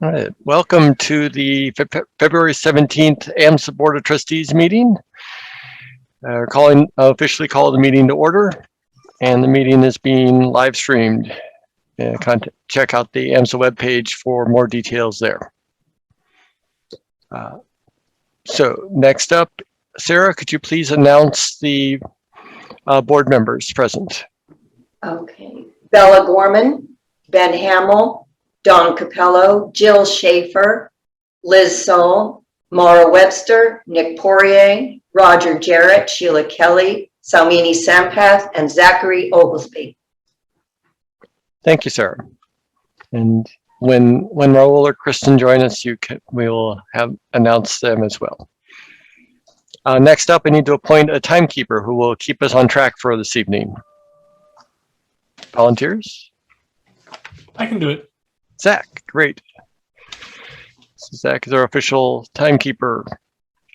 All right, welcome to the February 17th AMSA Board of Trustees meeting. Officially call the meeting to order, and the meeting is being live streamed. Check out the AMSA webpage for more details there. So next up, Sarah, could you please announce the board members present? Okay, Bella Gorman, Ben Hamill, Don Capello, Jill Schaefer, Liz Soul, Maura Webster, Nick Poirier, Roger Jarrett, Sheila Kelly, Salmini Sampath, and Zachary Oglesby. Thank you, Sarah. And when Raul or Kristen join us, we will have announced them as well. Next up, I need to appoint a timekeeper who will keep us on track for this evening. Volunteers? I can do it. Zach, great. So Zach is our official timekeeper.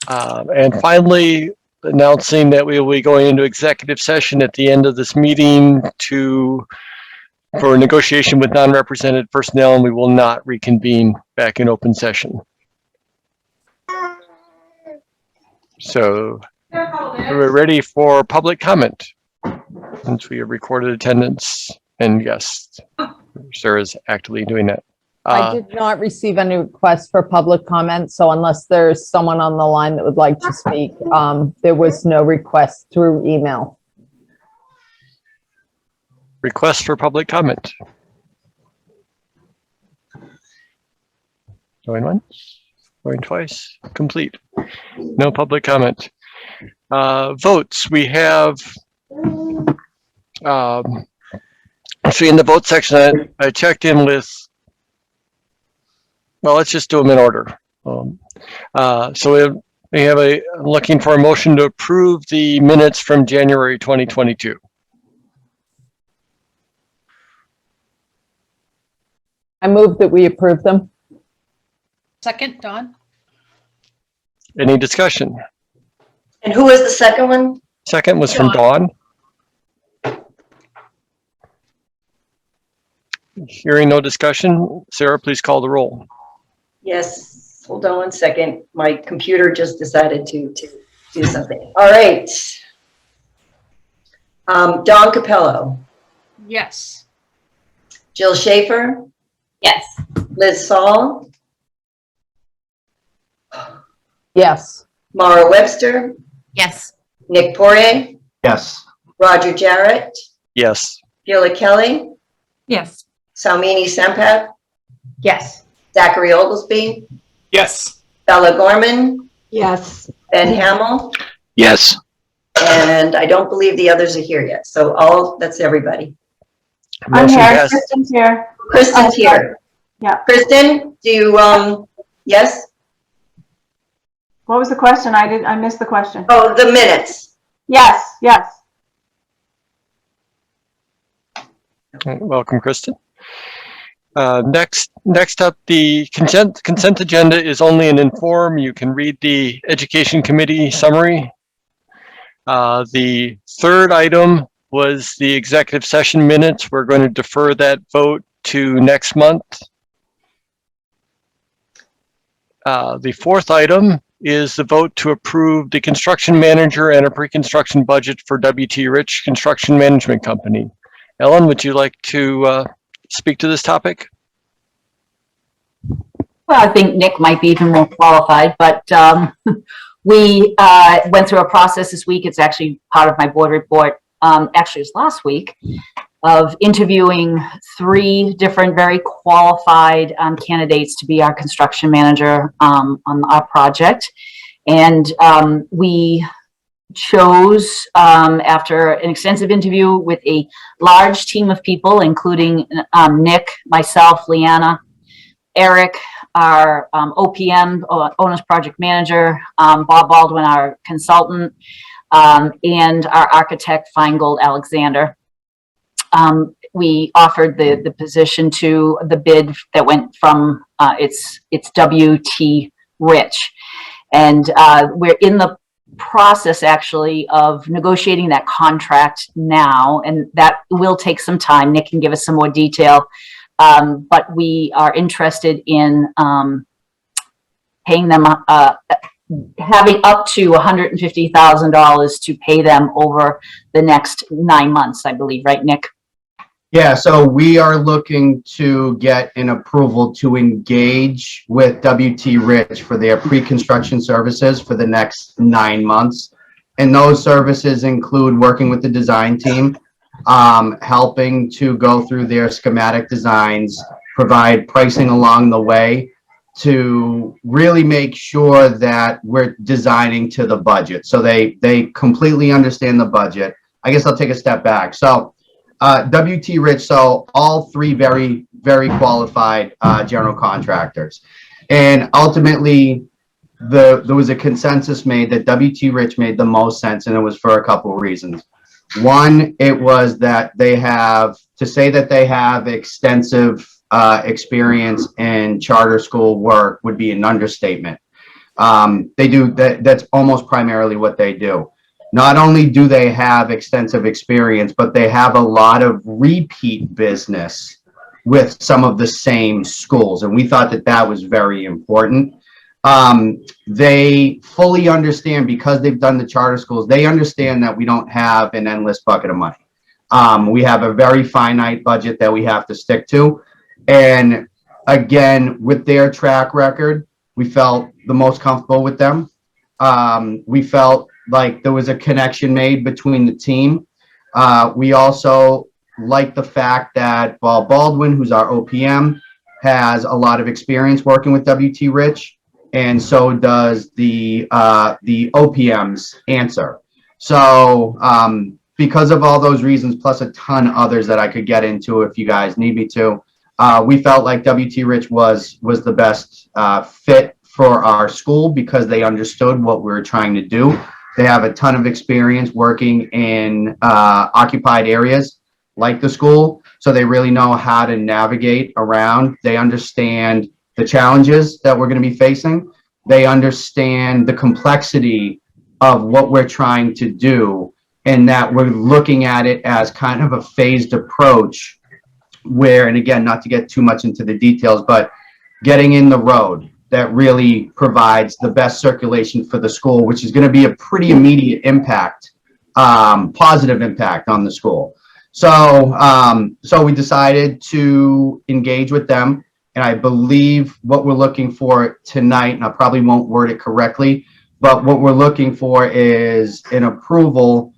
And finally, announcing that we will be going into executive session at the end of this meeting for negotiation with non-represented personnel, and we will not reconvene back in open session. So we're ready for public comment, since we have recorded attendance and guests. Sarah's actively doing that. I did not receive any requests for public comment, so unless there's someone on the line that would like to speak, there was no request through email. Request for public comment. Going once, going twice, complete. No public comment. Votes, we have, actually in the vote section, I checked in with, well, let's just do them in order. So we have looking for a motion to approve the minutes from January 2022. I move that we approve them. Second, Dawn. Any discussion? And who was the second one? Second was from Dawn. Hearing no discussion, Sarah, please call the roll. Yes, hold on 1 second. My computer just decided to do something. All right. Don Capello. Yes. Jill Schaefer. Yes. Liz Saul. Yes. Maura Webster. Yes. Nick Poirier. Yes. Roger Jarrett. Yes. Sheila Kelly. Yes. Salmini Sampath. Yes. Zachary Oglesby. Yes. Bella Gorman. Yes. Ben Hamill. Yes. And I don't believe the others are here yet. So that's everybody. I'm Motion here. passed. Kristen's here. Kristen's here. Yeah. Kristen, do you, yes? What was the question? I missed the question. Oh, the minutes. Yes. Yes. Welcome, Kristen. Next up, the consent agenda is only an inform. You can read the Education Committee summary. The third item was the executive session minutes. We're going to defer that vote to next month. The fourth item is the vote to approve the construction manager and a pre-construction budget for WT Rich Construction Management Company. Ellen, would you like to speak to this topic? Well, I think Nick might be even more qualified, but we went through a process this week. It's actually part of my board report. Actually, it was last week, of interviewing 3 different very qualified candidates to be our construction manager on our project. And we chose, after an extensive interview with a large team of people, including Nick, myself, Leanna, Eric, our OPM, Owner's Project Manager, Bob Baldwin, our consultant, and our architect, Feingold Alexander. We offered the position to the bid that went from it's WT Rich. And we're in the process actually of negotiating that contract now, and that will take some time. Nick can give us some more detail, but we are interested in paying them, having up to $150,000 to pay them over the next 9 months, I believe, right, Nick? Yeah, so we are looking to get an approval to engage with WT Rich for their pre-construction services for the next 9 months. And those services include working with the design team, helping to go through their schematic designs, provide pricing along the way to really make sure that we're designing to the budget. So they completely understand the budget. I guess I'll take a step back. So WT Rich, so all three very, very qualified general contractors. And ultimately, there was a consensus made that WT Rich made the most sense, and it was for a couple of reasons. One, it was that they have, to say that they have extensive experience in charter school work would be an understatement. They do that. That's almost primarily what they do. Not only do they have extensive experience, but they have a lot of repeat business with some of the same schools. And we thought that that was very important. They fully understand, because they've done the charter schools, they understand that we don't have an endless bucket of money. We have a very finite budget that we have to stick to. And again, with their track record, we felt the most comfortable with them. We felt like there was a connection made between the team. We also like the fact that Bob Baldwin, who's our OPM, has a lot of experience working with WT Rich, and so does the OPM's answer. So because of all those reasons, plus a ton others that I could get into if you guys need me to, we felt like WT Rich was the best fit for our school, because they understood what we were trying to do. They have a ton of experience working in occupied areas like the school, so they really know how to navigate around. They understand the challenges that we're going to be facing. They understand the complexity of what we're trying to do, and that we're looking at it as kind of a phased approach where, and again, not to get too much into the details, but getting in the road that really provides the best circulation for the school, which is going to be a pretty immediate impact, positive impact on the school. So, so we decided to engage with them, and I believe what we're looking for tonight, and I probably won't word it correctly, but what we're looking for is an approval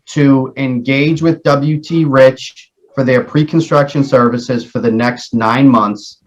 to engage with WT Rich for their pre-construction services for the next 9 months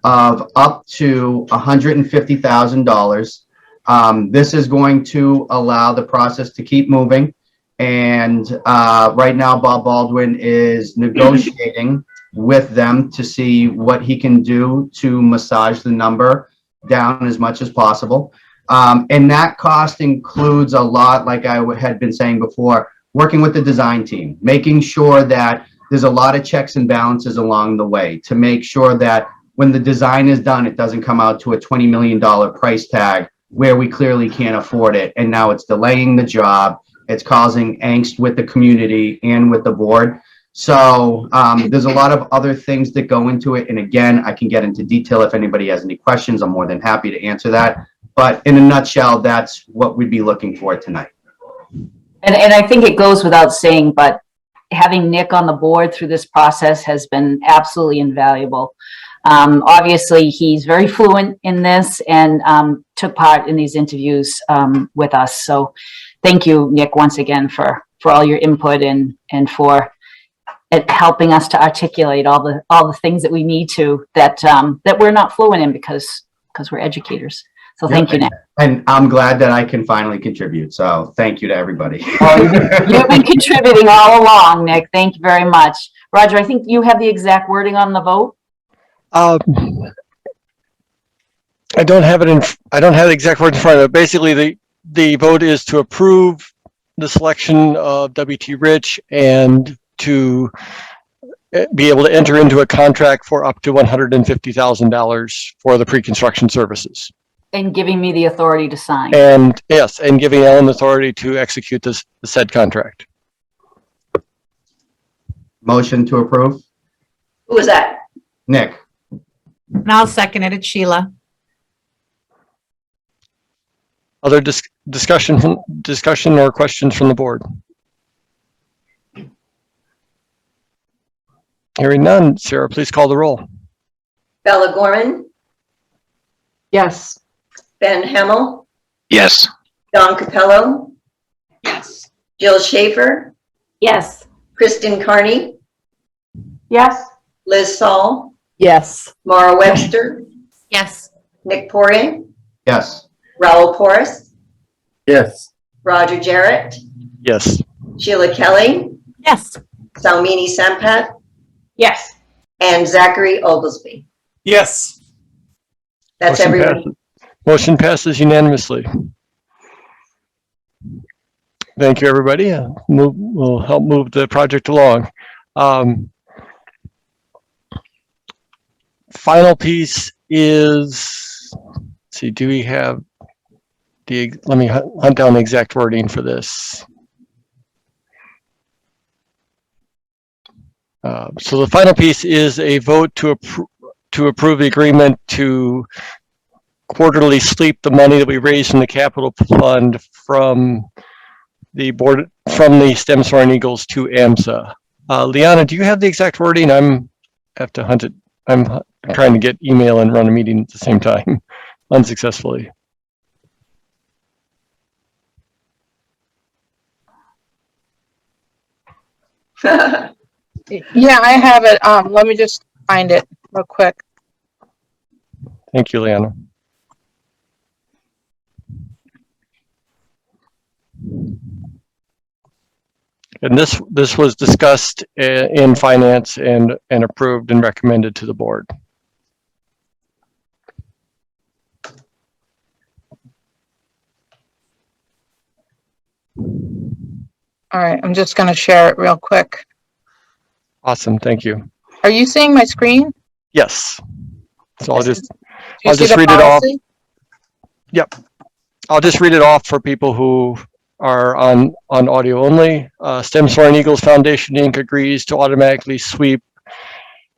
of up to $150,000. This is going to allow the process to keep moving. And right now, Bob Baldwin is negotiating with them to see what he can do to massage the number down as much as possible. And that cost includes a lot, like I had been saying before, working with the design team, making sure that there's a lot of checks and balances along the way to make sure that when the design is done, it doesn't come out to a $20 million price tag where we clearly can't afford it. And now it's delaying the job. It's causing angst with the community and with the board. So there's a lot of other things that go into it. And again, I can get into detail if anybody has any questions. I'm more than happy to answer that. But in a nutshell, that's what we'd be looking for tonight. And I think it goes without saying, but having Nick on the board through this process has been absolutely invaluable. Obviously, he's very fluent in this and took part in these interviews with us. So thank you, Nick, once again for all your input and for helping us to articulate all the things that we need to that we're not fluent in because we're educators. So thank you, Nick. And I'm glad that I can finally contribute. So thank you to everybody. You've been contributing all along, Nick. Thank you very much. Roger, I think you have the exact wording on the vote. I don't have it I don't have the exact word in front of it. Basically, the vote is to approve the selection of WT Rich and to be able to enter into a contract for up to $150,000 for the pre-construction services. And giving me the authority to sign. And yes, and giving Ellen authority to execute the said contract. Motion to approve. Who was that? Nick. And I'll second it. It's Sheila. Other discussion or questions from the board? Hearing none, Sarah, please call the roll. Bella Gorman, Yes. Ben Hamel, Yes. Don Capello, Yes. Jill Schaefer, Yes. Kristen Carney, Yes. Liz Saul, Yes. Mara Webster, Yes. Nick Poirier, Yes. Raul Porras, Yes. Roger Jarrett, Yes. Sheila Kelly, Yes. Salmini Sampat, Yes. and Zachary Oglesby. Yes. That's Motion everyone. passes. Motion passes unanimously. Thank you, everybody. We'll help move the project along. Final piece is, let's see, do we have let me hunt down the exact wording for this. So the final piece is a vote to approve the agreement to quarterly sweep the money that we raised from the capital fund from the board, from the STEM Soaring Eagles to AMSA. Liana, do you have the exact wording? Have to hunt it. I'm trying to get email and run a meeting at the same time, unsuccessfully. Yeah, I have it. Let me just find it real quick. Thank you, Liana. And this was discussed in finance and approved and recommended to the board. All right, I'm just going to share it real quick. Awesome, thank you. Are you seeing my screen? Yes. So I'll Do just you see the read it off. policy? Yep. I'll just read it off for people who are on audio only. STEM Soaring Eagles Foundation Inc. agrees to automatically sweep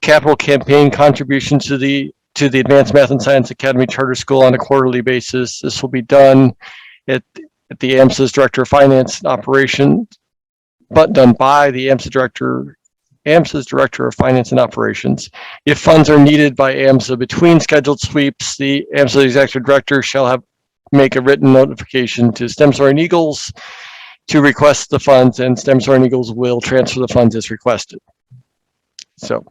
capital campaign contributions to the Advanced Math and Science Academy Charter School on a quarterly basis. This will be done at the AMSA's Director of Finance and Operations, but done by the AMSA's Director of Finance and Operations. If funds are needed by AMSA between scheduled sweeps, the AMSA Executive Director shall make a written notification to STEM Soaring Eagles to request the funds, and STEM Soaring Eagles will transfer the funds as requested. So,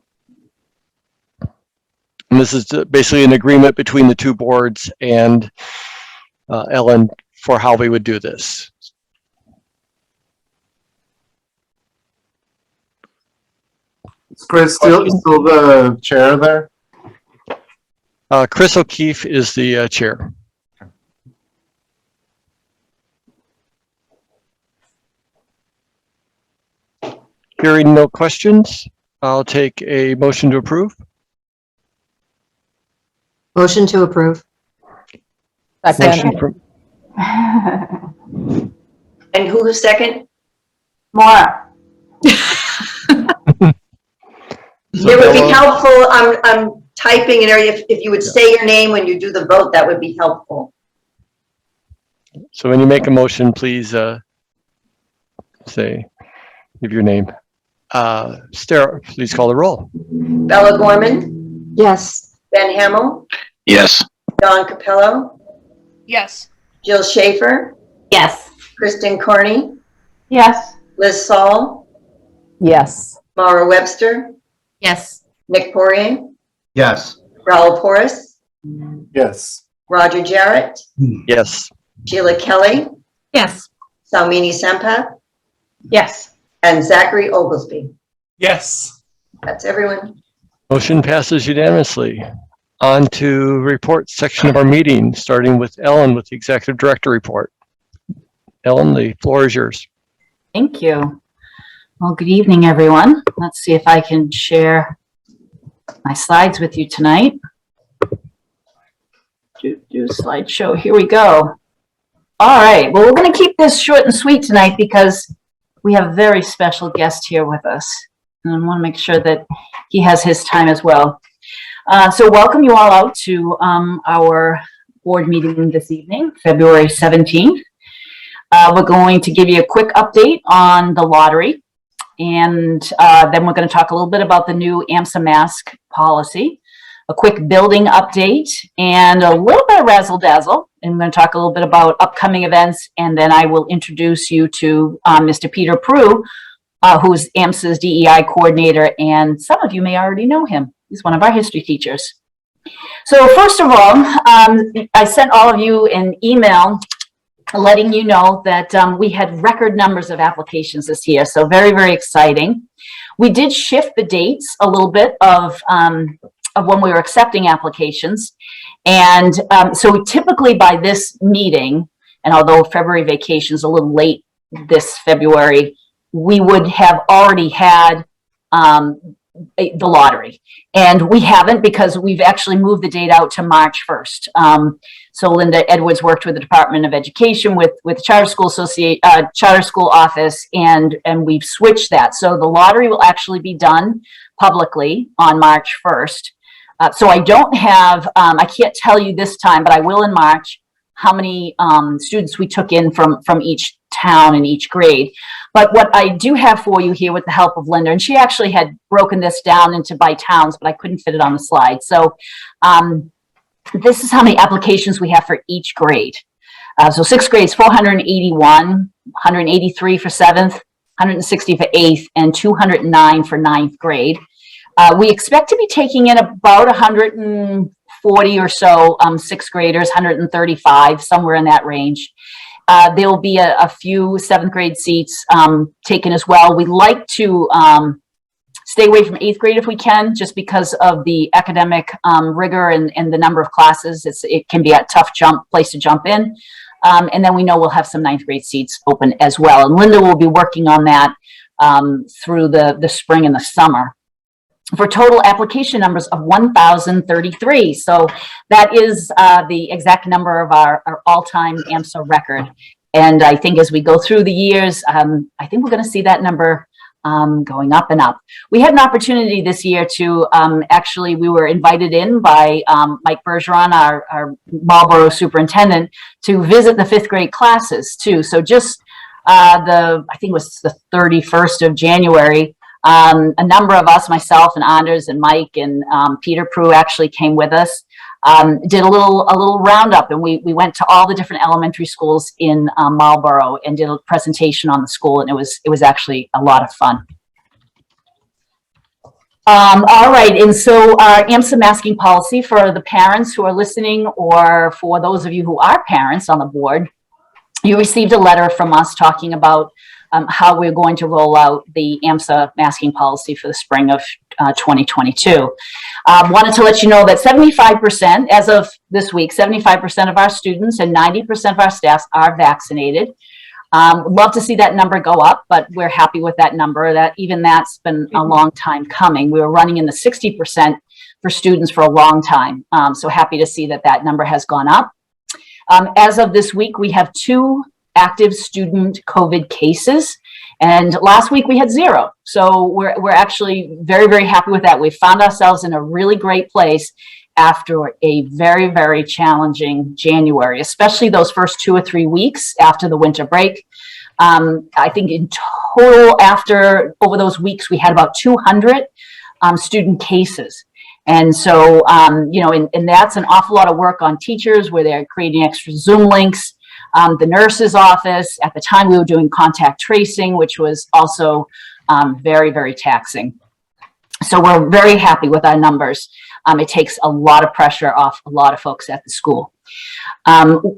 and this is basically an agreement between the two boards and Ellen for how we would do this. Is Chris still the chair there? Chris O'Keefe is the chair. Hearing no questions, I'll take a motion to approve. Motion to approve. Second. Motion from And who's second? Maura. It would be Isabella. helpful, I'm typing an area, if you would say your name when you do the vote, that would be helpful. So when you make a motion, please say, give your name. Sarah, please call the roll. Bella Gorman, Yes. Ben Hamel, Yes. Don Capello, Yes. Jill Schaefer, Yes. Kristen Carney, Yes. Liz Saul, Yes. Mara Webster, Yes. Nick Poirier, Yes. Raul Porras, Yes. Roger Jarrett, Yes. Sheila Kelly, Yes. Salmini Sampat, Yes. and Zachary Oglesby. Yes. That's everyone. Motion passes unanimously. On to report section of our meeting, starting with Ellen with the Executive Director report. Ellen, the floor is yours. Thank you. Well, good evening, everyone. Let's see if I can share my slides with you tonight. Do slideshow. Here we go. All right. Well, we're going to keep this short and sweet tonight because we have a very special guest here with us. And I want to make sure that he has his time as well. So welcome you all out to our board meeting this evening, February 17th. We're going to give you a quick update on the lottery, and then we're going to talk a little bit about the new AMSA mask policy, a quick building update, and a little bit of razzle dazzle. And we're going to talk a little bit about upcoming events, and then I will introduce you to Mr. Peter Prue, who's AMSA's DEI coordinator, and some of you may already know him. He's one of our history teachers. So first of all, I sent all of you an email letting you know that we had record numbers of applications this year, so very, very exciting. We did shift the dates a little bit of when we were accepting applications, and so typically by this meeting, and although February vacation is a little late this February, we would have already had the lottery, and we haven't because we've actually moved the date out to March 1st. So Linda Edwards worked with the Department of Education, with Charter School Charter School Office, and we've switched that. So the lottery will actually be done publicly on March 1st. So I don't have, I can't tell you this time, but I will in March, how many students we took in from each town and each grade. But what I do have for you here with the help of Linda, and she actually had broken this down into by towns, but I couldn't fit it on the slide. So this is how many applications we have for each grade. So sixth grade is 481, 183 for seventh, 160 for eighth, and 209 for ninth grade. We expect to be taking in about 140 or so sixth graders, 135, somewhere in that range. There will be a few seventh grade seats taken as well. We like to stay away from eighth grade if we can, just because of the academic rigor and the number of classes. It can be a tough place to jump in. And then we know we'll have some ninth grade seats open as well. And Linda will be working on that through the spring and the summer, for total application numbers of 1,033. So that is the exact number of our all-time AMSA record. And I think as we go through the years, I think we're going to see that number going up and up. We had an opportunity this year to actually, we were invited in by Mike Bergeron, our Marlboro superintendent, to visit the fifth grade classes too. So just I think it was the 31st of January, a number of us, myself and Anders and Mike and Peter Prue actually came with us, did a little roundup, and we went to all the different elementary schools in Marlboro and did a presentation on the school, and it was actually a lot of fun. All right, and so our AMSA masking policy, for the parents who are listening, or for those of you who are parents on the board, you received a letter from us talking about how we're going to roll out the AMSA masking policy for the spring of 2022. Wanted to let you know that 75%, as of this week, 75% of our students and 90% of our staff are vaccinated. Love to see that number go up, but we're happy with that number. That's been a long time coming. We were running in the 60% for students for a long time. So happy to see that number has gone up. As of this week, we have 2 active student COVID cases, and last week we had 0. So we're actually very, very happy with that. We found ourselves in a really great place after a very, very challenging January, especially those first 2 or 3 weeks after the winter break. I think in total, over those weeks, we had about 200 student cases. And so, and that's an awful lot of work on teachers, where they're creating extra Zoom links. The nurse's office, at the time we were doing contact tracing, which was also very, very taxing. So we're very happy with our numbers. It takes a lot of pressure off a lot of folks at the school.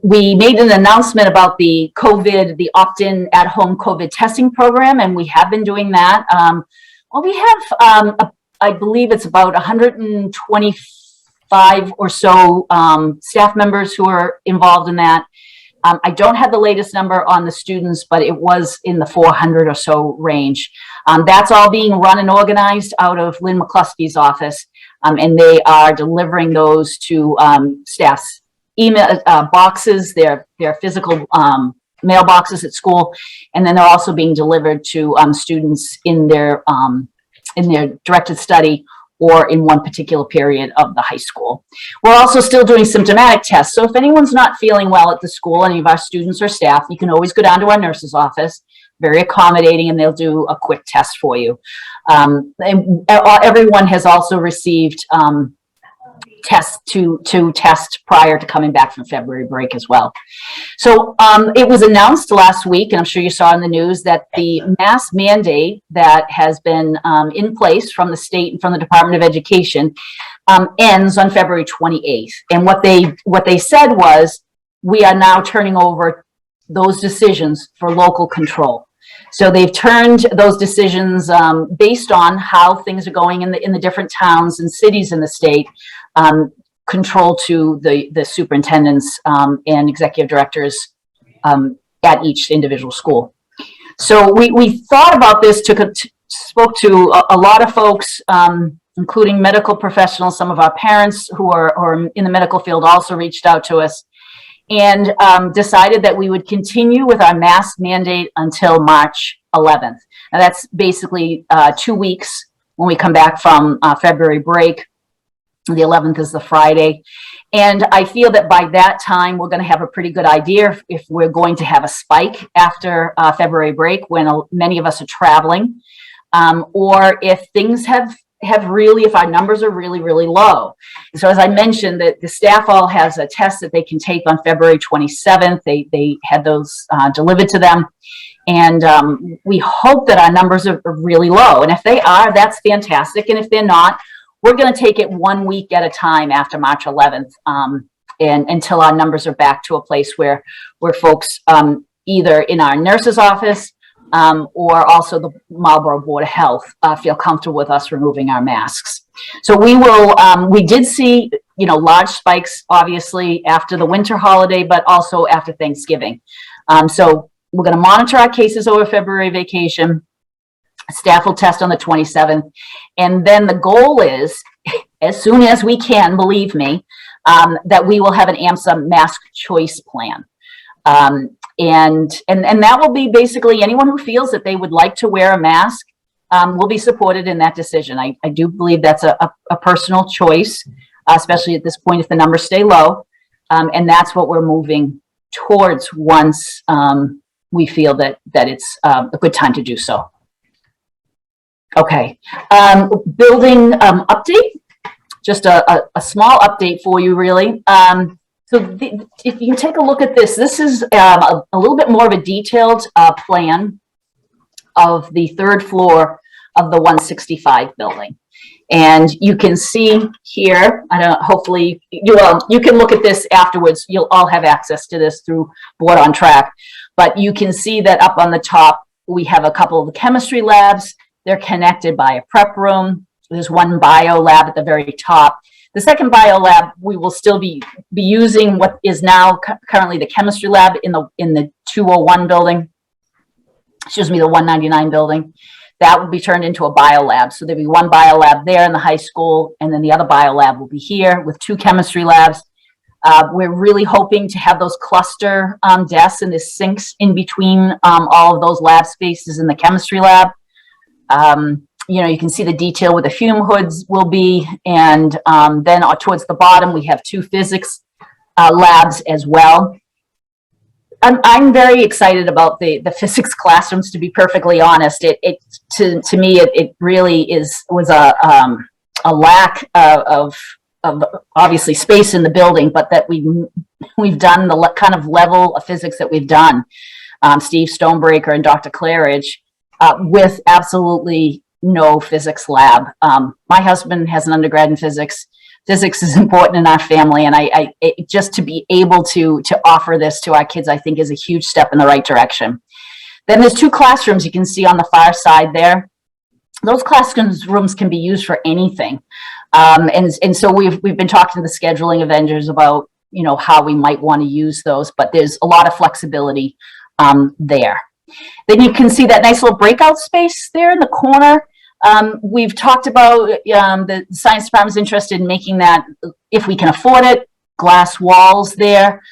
We made an announcement about the opt-in at-home COVID testing program, and we have been doing that. Well, we have, I believe it's about 125 or so staff members who are involved in that. I don't have the latest number on the students, but it was in the 400 or so range. That's all being run and organized out of Lynn McCluskey's office, and they are delivering those to staff's email boxes, their physical mailboxes at school, and then they're also being delivered to students in their directed study or in one particular period of the high school. We're also still doing symptomatic tests. So if anyone's not feeling well at the school, any of our students or staff, you can always go down to our nurse's office, very accommodating, and they'll do a quick test for you. And everyone has also received tests to test prior to coming back from February break as well. So it was announced last week, and I'm sure you saw in the news, that the mask mandate that has been in place from the state and from the Department of Education ends on February 28th. And what they said was, we are now turning over those decisions for local control. So they've turned those decisions based on how things are going in the different towns and cities in the state, control to the superintendents and executive directors at each individual school. So we thought about this, spoke to a lot of folks, including medical professionals. Some of our parents who are in the medical field also reached out to us, and decided that we would continue with our mask mandate until March 11th. Now that's basically 2 weeks when we come back from February break. The 11th is the Friday. And I feel that by that time, we're going to have a pretty good idea if we're going to have a spike after February break when many of us are traveling, or if things have really, if our numbers are really, really low. So as I mentioned, that the staff all has a test that they can take on February 27th. They had those delivered to them. And we hope that our numbers are really low. And if they are, that's fantastic. And if they're not, we're going to take it 1 week at a time after March 11th, and until our numbers are back to a place where folks either in our nurse's office or also the Marlborough Board of Health feel comfortable with us removing our masks. So we did see, large spikes, obviously, after the winter holiday, but also after Thanksgiving. So we're going to monitor our cases over February vacation. Staff will test on the 27th. And then the goal is, as soon as we can, believe me, that we will have an AMSA mask choice plan. And that will be basically anyone who feels that they would like to wear a mask will be supported in that decision. I do believe that's a personal choice, especially at this point if the numbers stay low. And that's what we're moving towards once we feel that it's a good time to do so. Okay, building update, just a small update for you, really. If you take a look at this, this is a little bit more of a detailed plan of the third floor of the 165 building. And you can see here, hopefully you can look at this afterwards. You'll all have access to this through Board on Track. But you can see that up on the top, we have a couple of the chemistry labs. They're connected by a prep room. There's one bio lab at the very top. The second bio lab, we will still be using what is now currently the chemistry lab in the 201 building. Excuse me, the 199 building. That will be turned into a bio lab. So there'll be one bio lab there in the high school, and then the other bio lab will be here with 2 chemistry labs. We're really hoping to have those cluster desks and the sinks in between all of those lab spaces in the chemistry lab. You can see the detail where the fume hoods will be, and then towards the bottom we have 2 physics labs as well. I'm very excited about the physics classrooms, to be perfectly honest. To me it really was a lack of obviously space in the building, but that we've done the kind of level of physics that we've done, Steve Stonebreaker and Dr. Claridge, with absolutely no physics lab. My husband has an undergrad in physics. Physics is important in our family, and just to be able to offer this to our kids, I think is a huge step in the right direction. Then there's 2 classrooms you can see on the far side there. Those classrooms can be used for anything. And so we've been talking to the scheduling vendors about, how we might want to use those, but there's a lot of flexibility there. Then you can see that nice little breakout space there in the corner. We've talked about the science department is interested in making that, if we can afford it, glass walls there,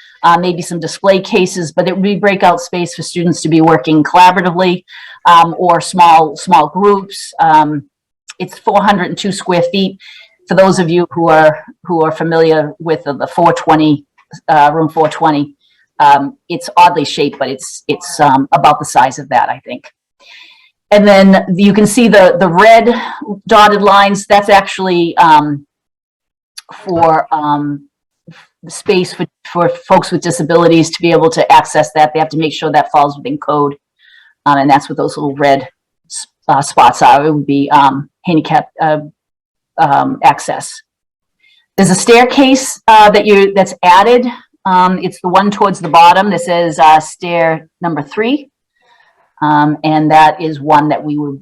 maybe some display cases, but it would be breakout space for students to be working collaboratively or small groups. It's 402 square feet. For those of you who are familiar with the 420, room 420, it's oddly shaped, but it's about the size of that, I think. And then you can see the red dotted lines. That's actually for space for folks with disabilities to be able to access that. They have to make sure that falls within code, and that's what those little red spots are. It would be handicap access. There's a staircase that's added. It's the one towards the bottom that says stair number 3. And that is one that we will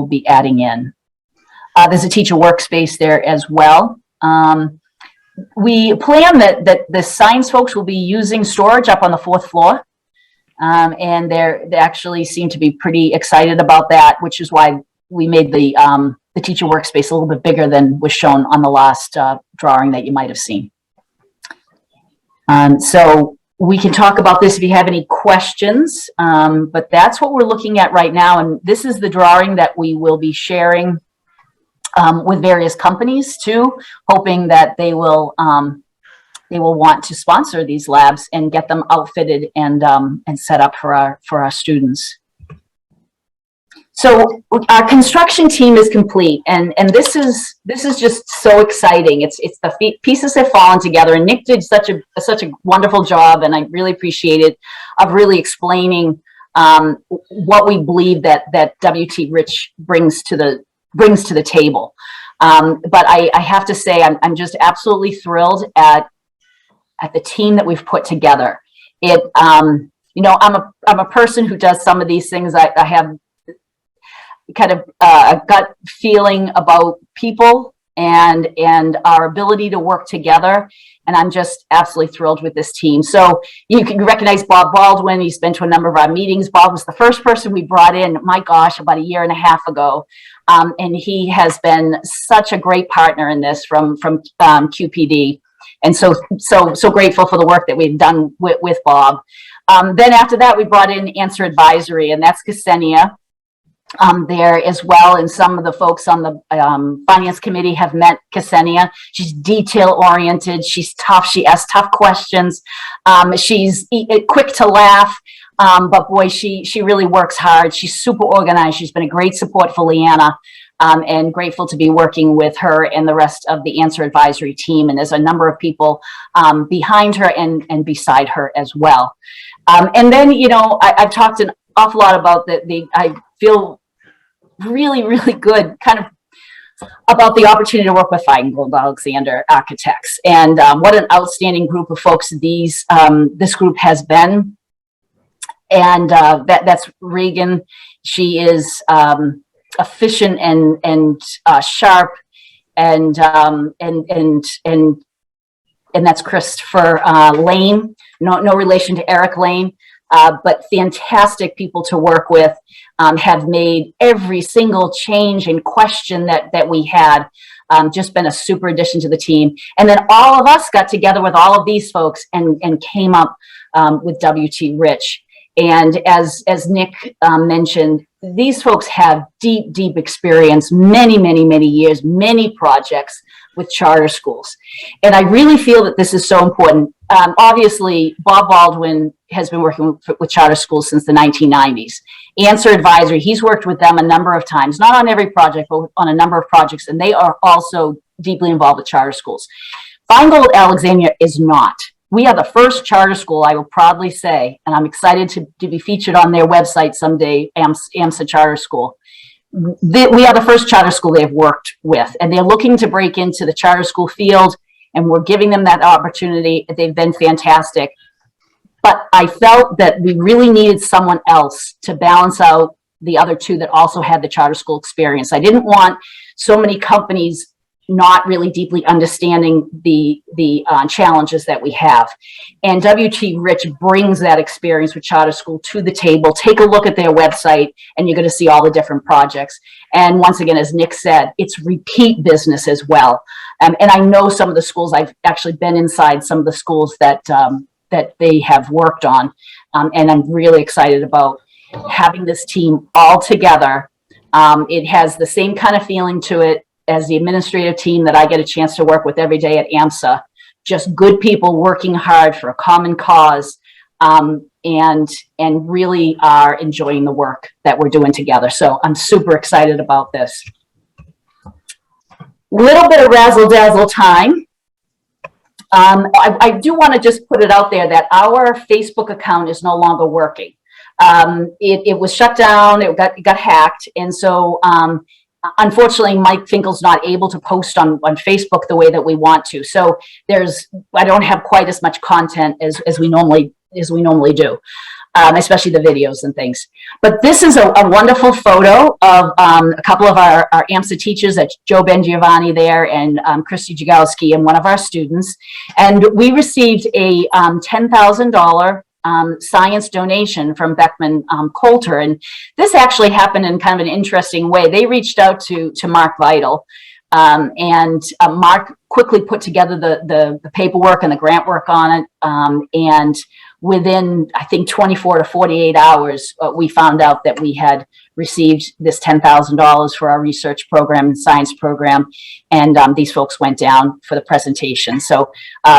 be adding in. There's a teacher workspace there as well. We plan that the science folks will be using storage up on the 4th floor. And they actually seem to be pretty excited about that, which is why we made the teacher workspace a little bit bigger than was shown on the last drawing that you might have seen. So we can talk about this if you have any questions, but that's what we're looking at right now. And this is the drawing that we will be sharing with various companies too, hoping that they will want to sponsor these labs and get them outfitted and set up for our students. So our construction team is complete, and this is just so exciting. It's the pieces have fallen together, and Nick did such a wonderful job, and I really appreciate it, of really explaining what we believe that W.T. Rich brings to the table. But I have to say I'm just absolutely thrilled at the team that we've put together. It you know, I'm a person who does some of these things. I have kind of a gut feeling about people and our ability to work together. And I'm just absolutely thrilled with this team. So you can recognize Bob Baldwin. He's been to a number of our meetings. Bob was the first person we brought in, my gosh, about 1.5 years ago. And he has been such a great partner in this from QPD. And so grateful for the work that we've done with Bob. Then after that, we brought in Answer Advisory, and that's Ksenia. There as well, and some of the folks on the finance committee have met Ksenia. She's detail oriented, she's tough, she asks tough questions, she's quick to laugh, but boy, she really works hard. She's super organized. She's been a great support for Leanna, and grateful to be working with her and the rest of the Answer Advisory team. And there's a number of people behind her and beside her as well. And then, you know, I've talked an awful lot about I feel really, really good kind of about the opportunity to work with Feingold Alexander Architects, and what an outstanding group of folks this group has been. And that's Regan. She is efficient and sharp, and that's Christopher Lane. No relation to Eric Lane. But fantastic people to work with, have made every single change and question that we had, just been a super addition to the team. And then all of us got together with all of these folks and came up with W.T. Rich. And as Nick mentioned, these folks have deep experience, many years, many projects with charter schools. And I really feel that this is so important. Obviously, Bob Baldwin has been working with charter schools since the 1990s. Answer Advisory, he's worked with them a number of times, not on every project, but on a number of projects, and they are also deeply involved with charter schools. Feingold Alexandria is not. We are the first charter school, I will proudly say, and I'm excited to be featured on their website someday, AMSA Charter School. We are the first charter school they've worked with, and they're looking to break into the charter school field, and we're giving them that opportunity. They've been fantastic. But I felt that we really needed someone else to balance out the other two that also had the charter school experience. I didn't want so many companies not really deeply understanding the challenges that we have. And W.T. Rich brings that experience with charter school to the table. Take a look at their website and you're going to see all the different projects. And once again, as Nick said, it's repeat business as well. And I know some of the schools, I've actually been inside some of the schools that they have worked on. And I'm really excited about having this team all together It has the same kind of feeling to it as the administrative team that I get a chance to work with every day at AMSA. Just good people working hard for a common cause, and really are enjoying the work that we're doing together. So I'm super excited about this. Little bit of razzle dazzle time. I do want to just put it out there that our Facebook account is no longer working. It was shut down, it got hacked. And so, unfortunately, Mike Finkel's not able to post on Facebook the way that we want to. So I don't have quite as much content as we normally do, especially the videos and things. But this is a wonderful photo of a couple of our AMSA teachers. That's Joe Bengiovanni there and Christy Jagowski and one of our students. And we received a $10,000 science donation from Beckman Coulter. And this actually happened in kind of an interesting way. They reached out to Mark Vital, and Mark quickly put together the paperwork and the grant work on it. And within, I think, 24 to 48 hours, we found out that we had received this $10,000 for our research program and science program. And these folks went down for the presentation. So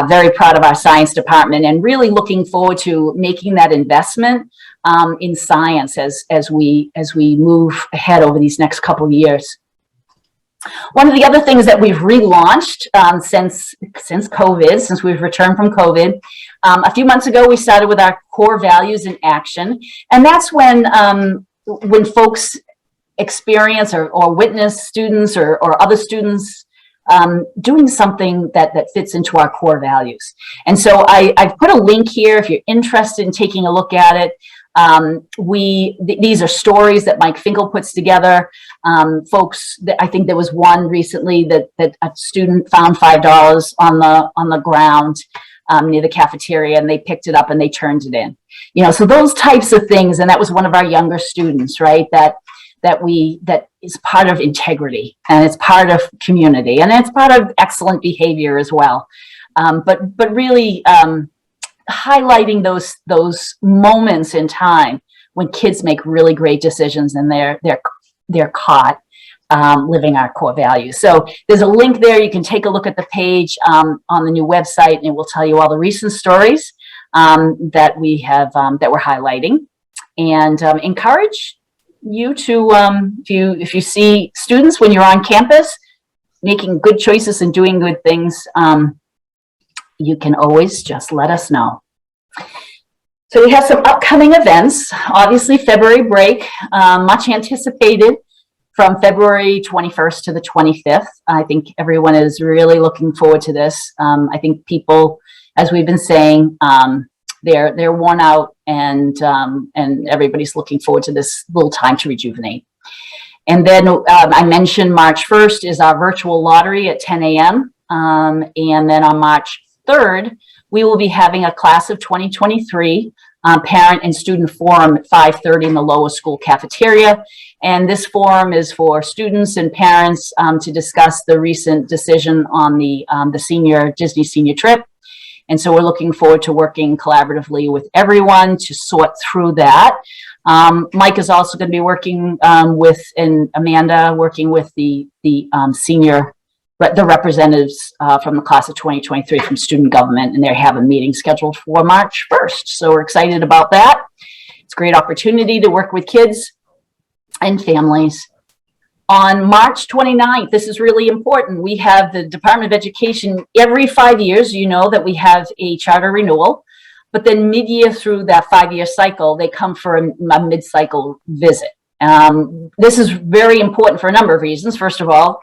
very proud of our science department and really looking forward to making that investment in science as we move ahead over these next couple of years. One of the other things that we've relaunched since COVID, since we've returned from COVID, a few months ago, we started with our core values in action. And that's when folks experience or witness students or other students doing something that fits into our core values. And so I've put a link here if you're interested in taking a look at it. These are stories that Mike Finkel puts together. Folks, I think there was one recently that a student found $5 on the ground near the cafeteria, and they picked it up and they turned it in. So those types of things, and that was one of our younger students, right? That is part of integrity, and it's part of community, and it's part of excellent behavior as well. But really highlighting those moments in time when kids make really great decisions and they're caught living our core values. So there's a link there. You can take a look at the page on the new website, and it will tell you all the recent stories that we have that we're highlighting, and encourage you to if you see students when you're on campus making good choices and doing good things, you can always just let us know. So we have some upcoming events. Obviously, February break, much anticipated, from February 21st to the 25th. I think everyone is really looking forward to this. I think people, as we've been saying, they're worn out, and everybody's looking forward to this little time to rejuvenate. And then I mentioned March 1st is our virtual lottery at 10 a.m. And then on March 3rd, we will be having a class of 2023 parent and student forum at 5:30 in the lower school cafeteria. And this forum is for students and parents to discuss the recent decision on the Disney senior trip. And so we're looking forward to working collaboratively with everyone to sort through that. Mike is also going to be working and Amanda working with the representatives from the class of 2023 from student government, and they have a meeting scheduled for March 1st. So we're excited about that. It's a great opportunity to work with kids and families. On March 29th, this is really important. We have the Department of Education every 5 years. You know that we have a charter renewal, but then mid-year through that 5-year cycle, they come for a mid-cycle visit. This is very important for a number of reasons. First of all,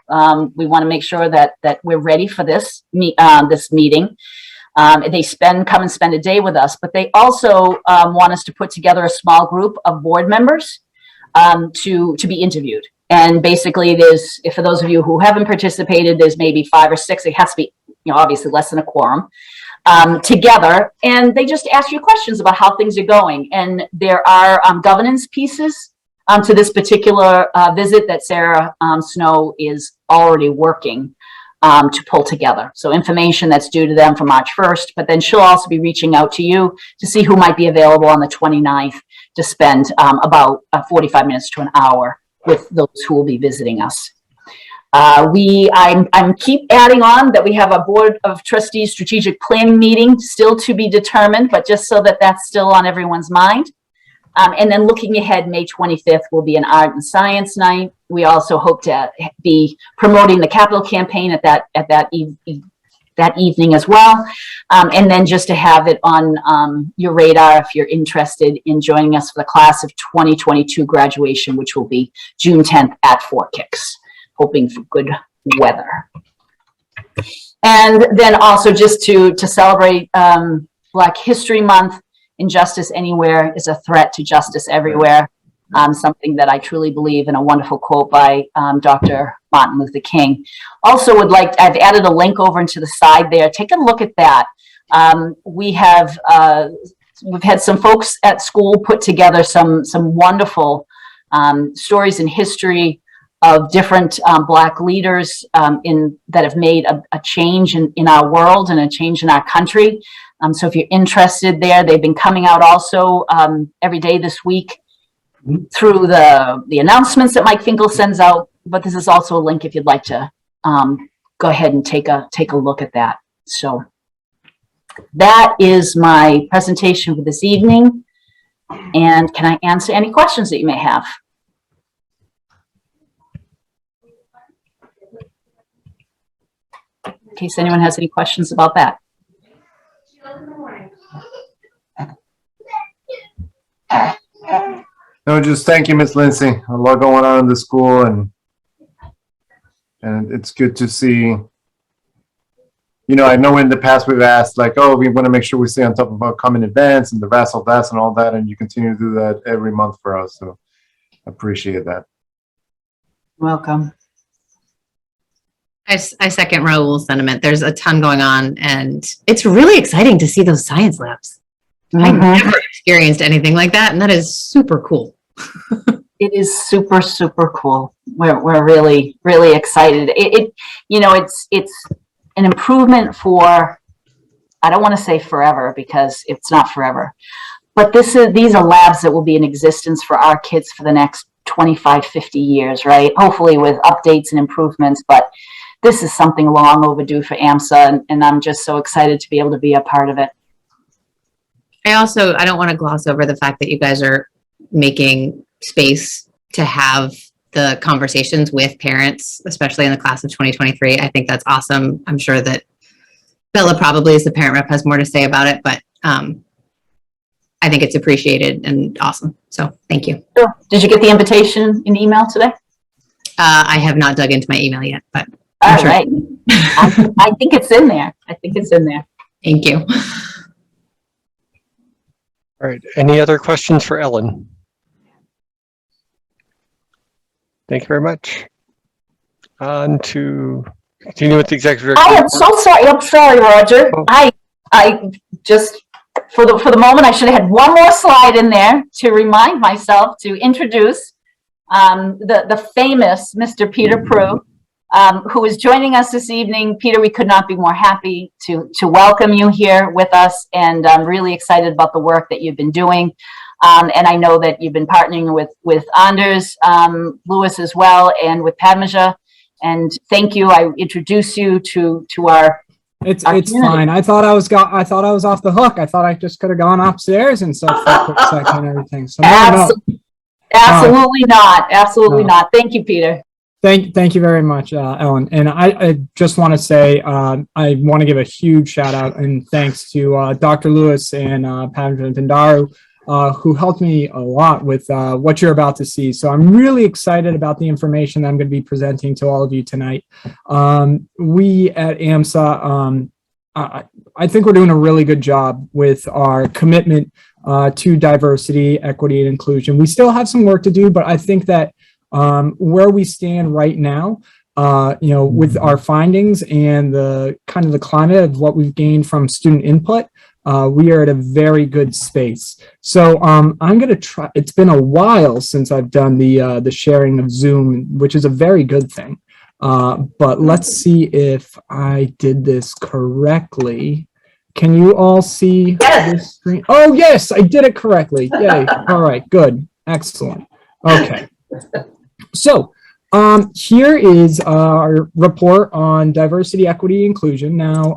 we want to make sure that we're ready for this meeting. They come and spend a day with us, but they also want us to put together a small group of board members to be interviewed. And basically, for those of you who haven't participated, there's maybe 5 or 6. It has to be, obviously less than a quorum. Together, and they just ask you questions about how things are going. And there are governance pieces to this particular visit that Sarah Snow is already working to pull together. So information that's due to them for March 1st, but then she'll also be reaching out to you to see who might be available on the 29th to spend about 45 minutes to an hour with those who will be visiting us. I'm keep adding on that we have a Board of Trustees strategic planning meeting still to be determined, but just so that that's still on everyone's mind. And then looking ahead, May 25th will be an art and science night. We also hope to be promoting the capital campaign at that evening as well. And then just to have it on your radar if you're interested in joining us for the class of 2022 graduation, which will be June 10th at 4 Kicks, hoping for good weather. And then also just to celebrate Black History Month, injustice anywhere is a threat to justice everywhere. Something that I truly believe in, a wonderful quote by Dr. Martin Luther King. Also would like, I've added a link over into the side there. Take a look at that. We've had some folks at school put together some wonderful stories in history of different Black leaders that have made a change in our world and a change in our country. So if you're interested there, they've been coming out also every day this week through the announcements that Mike Finkel sends out. But this is also a link if you'd like to go ahead and take a look at that. So that is my presentation for this evening. And can I answer any questions that you may have? In case anyone has any questions about that. No, just thank you, Miss Lindsay. A lot going on in the school, and it's good to see. You know, I know in the past we've asked, like, oh, we want to make sure we stay on top of upcoming events and the Vassal Fest and all that, and you continue to do that every month for us. So I appreciate that. Welcome. I second Raul's sentiment. There's a ton going on, and it's really exciting to see those science labs. I've never experienced anything like that, and that is super cool. It is super, super cool. We're really, really excited. It's an improvement for, I don't want to say forever because it's not forever, but these are labs that will be in existence for our kids for the next 25, 50 years, right? Hopefully with updates and improvements, but this is something long overdue for AMSA, and I'm just so excited to be able to be a part of it. I don't want to gloss over the fact that you guys are making space to have the conversations with parents, especially in the class of 2023. I think that's awesome. I'm sure that Bella probably as the parent rep has more to say about it, but I think it's appreciated and awesome. So thank you. Sure. Did you get the invitation in email today? I have not dug into my email yet, but all right. I think it's in there. I think it's in there. Thank you. All right. Any other questions for Ellen? Thank you very much. On to continue with the executive. I am so sorry. I'm sorry, Roger. Oh. I just for the moment I should have had one more slide in there to remind myself to introduce the famous Mr. Peter Prue, who is joining us this evening. Peter, we could not be more happy to welcome you here with us, and I'm really excited about the work that you've been doing. And I know that you've been partnering with Anders Lewis as well, and with Padmaja. And thank you. I introduce you to our. It's fine. I thought I was off the hook. I thought I just could have gone upstairs and stuff for a quick second and everything. So absolutely not. Absolutely not. Thank you, Peter. Thank you very much, Ellen. And I just want to say I want to give a huge shout out and thanks to Dr. Lewis and Padmaja Pindaru, who helped me a lot with what you're about to see. So I'm really excited about the information that I'm going to be presenting to all of you tonight. We at AMSA, I think we're doing a really good job with our commitment to diversity, equity, and inclusion. We still have some work to do, but I think that where we stand right now, with our findings and the kind of the climate of what we've gained from student input, we are at a very good space. So I'm going to try. It's been a while since I've done the sharing of Zoom, which is a very good thing. But let's see if I did this correctly. Can you all see this screen? Oh, yes, I did it correctly. Yay. All right, good. Excellent. Okay. So here is our report on diversity, equity, inclusion. Now,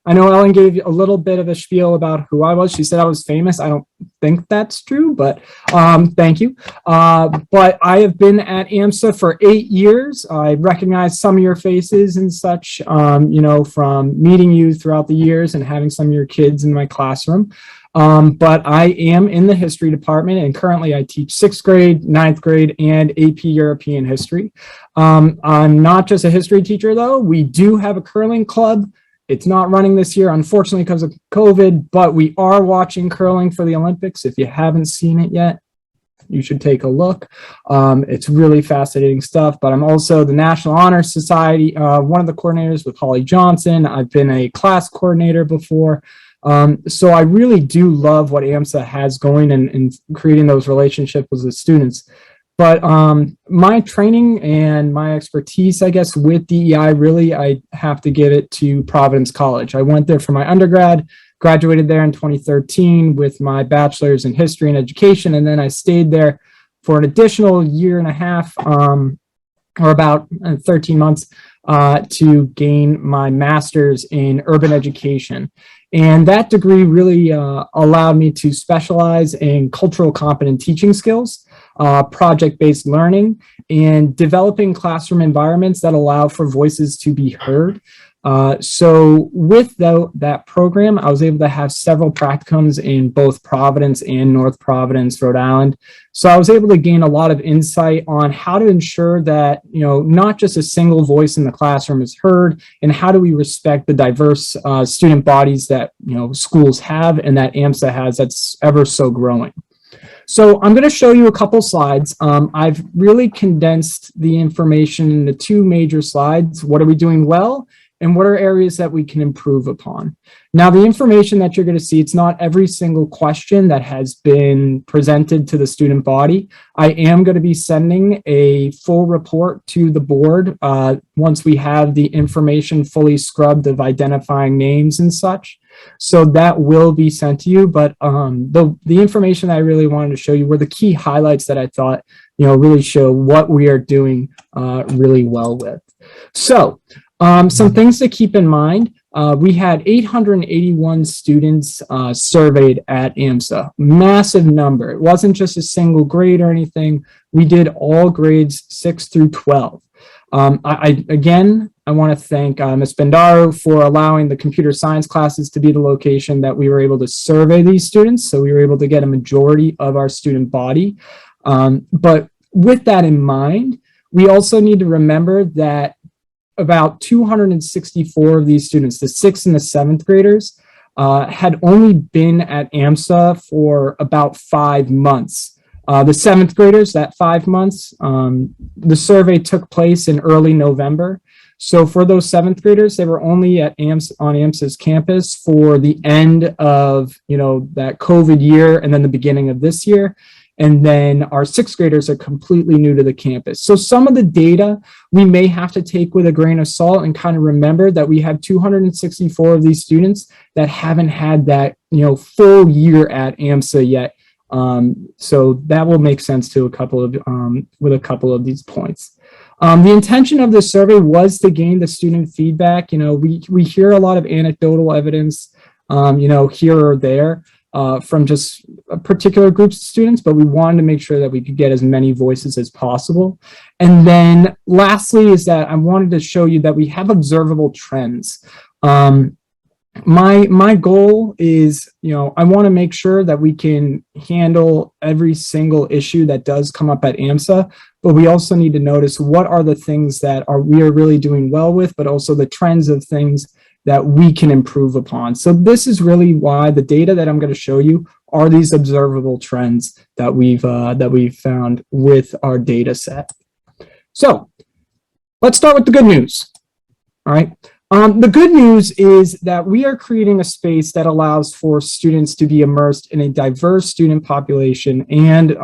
I know Ellen gave a little bit of a spiel about who I was. She said I was famous. I don't think that's true, but thank you. But I have been at AMSA for 8 years. I recognize some of your faces and such, you know, from meeting you throughout the years and having some of your kids in my classroom. But I am in the history department, and currently I teach 6th grade, 9th grade, and AP European history. I'm not just a history teacher, though. We do have a curling club. It's not running this year, unfortunately, because of COVID, but we are watching curling for the Olympics. If you haven't seen it yet, you should take a look. It's really fascinating stuff, but I'm also the National Honor Society, one of the coordinators with Holly Johnson. I've been a class coordinator before. So I really do love what AMSA has going and creating those relationships with the students. But my training and my expertise, I guess, with DEI, really, I have to give it to Providence College. I went there for my undergrad, graduated there in 2013 with my bachelor's in history and education, and then I stayed there for an additional year and a half, or about 13 months, to gain my master's in urban education. And that degree really allowed me to specialize in cultural competent teaching skills, project-based learning, and developing classroom environments that allow for voices to be heard. So with that program, I was able to have several practicums in both Providence and North Providence, Rhode Island. So I was able to gain a lot of insight on how to ensure that, you know, not just a single voice in the classroom is heard, and how do we respect the diverse student bodies that, you know, schools have and that AMSA has that's ever so growing. So I'm going to show you a couple slides. I've really condensed the information into 2 major slides. What are we doing well? And what are areas that we can improve upon? Now, the information that you're going to see, it's not every single question that has been presented to the student body. I am going to be sending a full report to the board once we have the information fully scrubbed of identifying names and such. So that will be sent to you, but the information I really wanted to show you were the key highlights that I thought, you know, really show what we are doing really well with. So some things to keep in mind. We had 881 students surveyed at AMSA, massive number. It wasn't just a single grade or anything. We did all grades 6 through 12. I want to thank Ms. Bendaro for allowing the computer science classes to be the location that we were able to survey these students. So we were able to get a majority of our student body. But with that in mind, we also need to remember that about 264 of these students, the 6th and the 7th graders, had only been at AMSA for about 5 months. The 7th graders, that 5 months, the survey took place in early November. So for those 7th graders, they were only at on AMSA's campus for the end of, you know, that COVID year and then the beginning of this year. And then our 6th graders are completely new to the campus. So some of the data we may have to take with a grain of salt and kind of remember that we have 264 of these students that haven't had that, you know, full year at AMSA yet. So that will make sense to with a couple of these points. The intention of the survey was to gain the student feedback. You know, we hear a lot of anecdotal evidence, you know, here or there from just particular groups of students, but we wanted to make sure that we could get as many voices as possible. And then lastly is that I wanted to show you that we have observable trends. My goal is, you know, I want to make sure that we can handle every single issue that does come up at AMSA, but we also need to notice what are the things that we are really doing well with, but also the trends of things that we can improve upon. So this is really why the data that I'm going to show you are these observable trends that we've found with our data set. So let's start with the good news. All right. The good news is that we are creating a space that allows for students to be immersed in a diverse student population and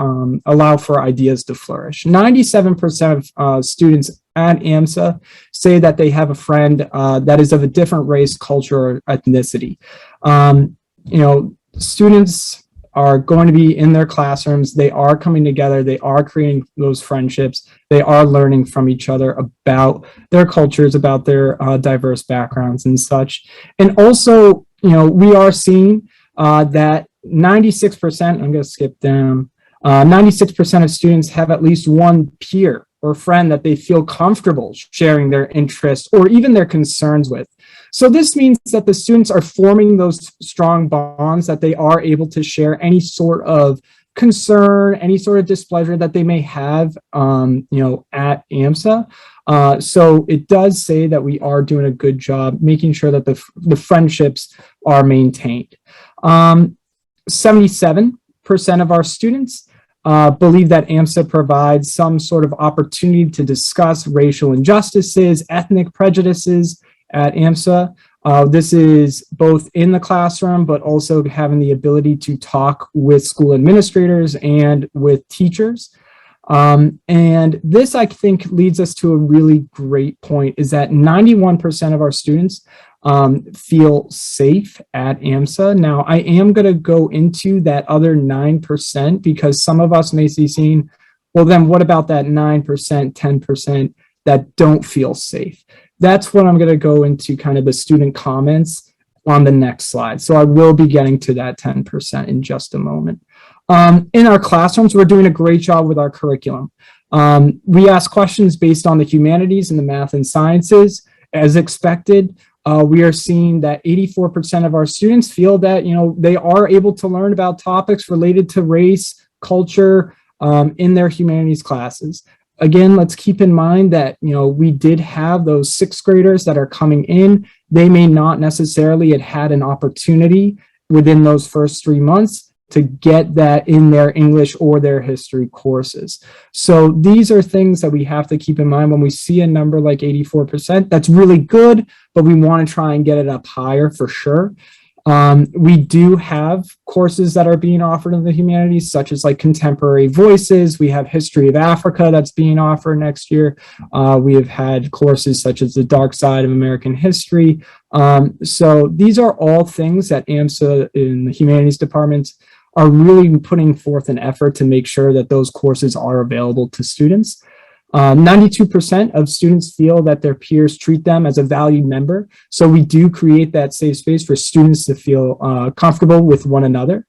allow for ideas to flourish. 97% of students at AMSA say that they have a friend that is of a different race, culture, or ethnicity. You know, students are going to be in their classrooms. They are coming together. They are creating those friendships. They are learning from each other about their cultures, about their diverse backgrounds and such. And also, we are seeing that 96%, I'm going to skip down, 96% of students have at least one peer or friend that they feel comfortable sharing their interests or even their concerns with. So this means that the students are forming those strong bonds, that they are able to share any sort of concern, any sort of displeasure that they may have, at AMSA. So it does say that we are doing a good job making sure that the friendships are maintained. 77% of our students believe that AMSA provides some sort of opportunity to discuss racial injustices, ethnic prejudices at AMSA. This is both in the classroom, but also having the ability to talk with school administrators and with teachers. And this, I think, leads us to a really great point, is that 91% of our students feel safe at AMSA. Now, I am going to go into that other 9% because some of us may be seeing, well, then what about that 9%, 10% that don't feel safe? That's what I'm going to go into, kind of the student comments on the next slide. So I will be getting to that 10% in just a moment. In our classrooms, we're doing a great job with our curriculum. We ask questions based on the humanities and the math and sciences. As expected, we are seeing that 84% of our students feel that, they are able to learn about topics related to race, culture, in their humanities classes. Again, let's keep in mind that, we did have those sixth graders that are coming in. They may not necessarily have had an opportunity within those first 3 months to get that in their English or their history courses. So these are things that we have to keep in mind when we see a number like 84%. That's really good, but we want to try and get it up higher for sure. We do have courses that are being offered in the humanities, such as like Contemporary Voices. We have History of Africa that's being offered next year. We have had courses such as The Dark Side of American History. So these are all things that AMSA in the humanities departments are really putting forth an effort to make sure that those courses are available to students. 92% of students feel that their peers treat them as a valued member. So we do create that safe space for students to feel comfortable with one another.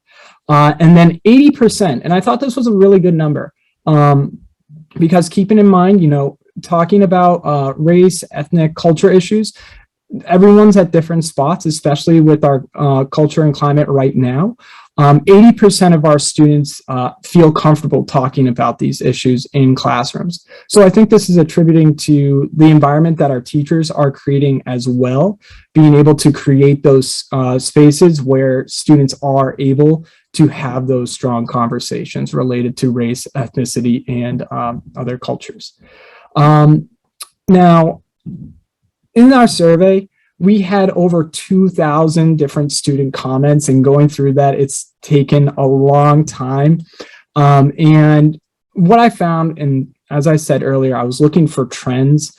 And then 80%, and I thought this was a really good number, because keeping in mind, talking about race, ethnic, culture issues, everyone's at different spots, especially with our culture and climate right now. 80% of our students feel comfortable talking about these issues in classrooms. So I think this is attributing to the environment that our teachers are creating as well, being able to create those spaces where students are able to have those strong conversations related to race, ethnicity, and other cultures. Now, in our survey, we had over 2,000 different student comments, and going through that, it's taken a long time. And what I found, and as I said earlier, I was looking for trends.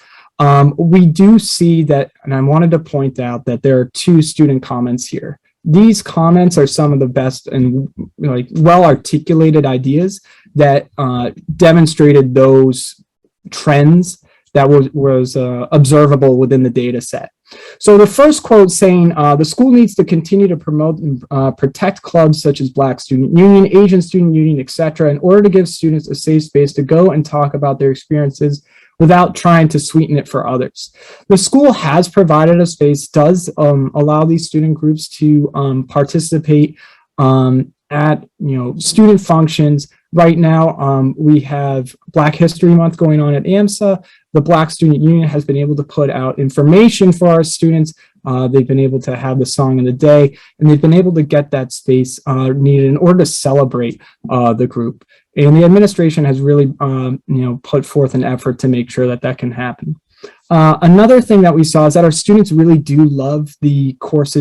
We do see that, and I wanted to point out that there are 2 student comments here. These comments are some of the best and well-articulated ideas that demonstrated those trends that was observable within the data set. So the first quote saying, the school needs to continue to promote and protect clubs such as Black Student Union, Asian Student Union, etc., in order to give students a safe space to go and talk about their experiences without trying to sweeten it for others. The school has provided a space, does allow these student groups to participate at student functions. Right now, we have Black History Month going on at AMSA. The Black Student Union has been able to put out information for our students. They've been able to have the song of the day, and they've been able to get that space needed in order to celebrate the group. And the administration has really, put forth an effort to make sure that that can happen. Another thing that we saw is that our students really do love the course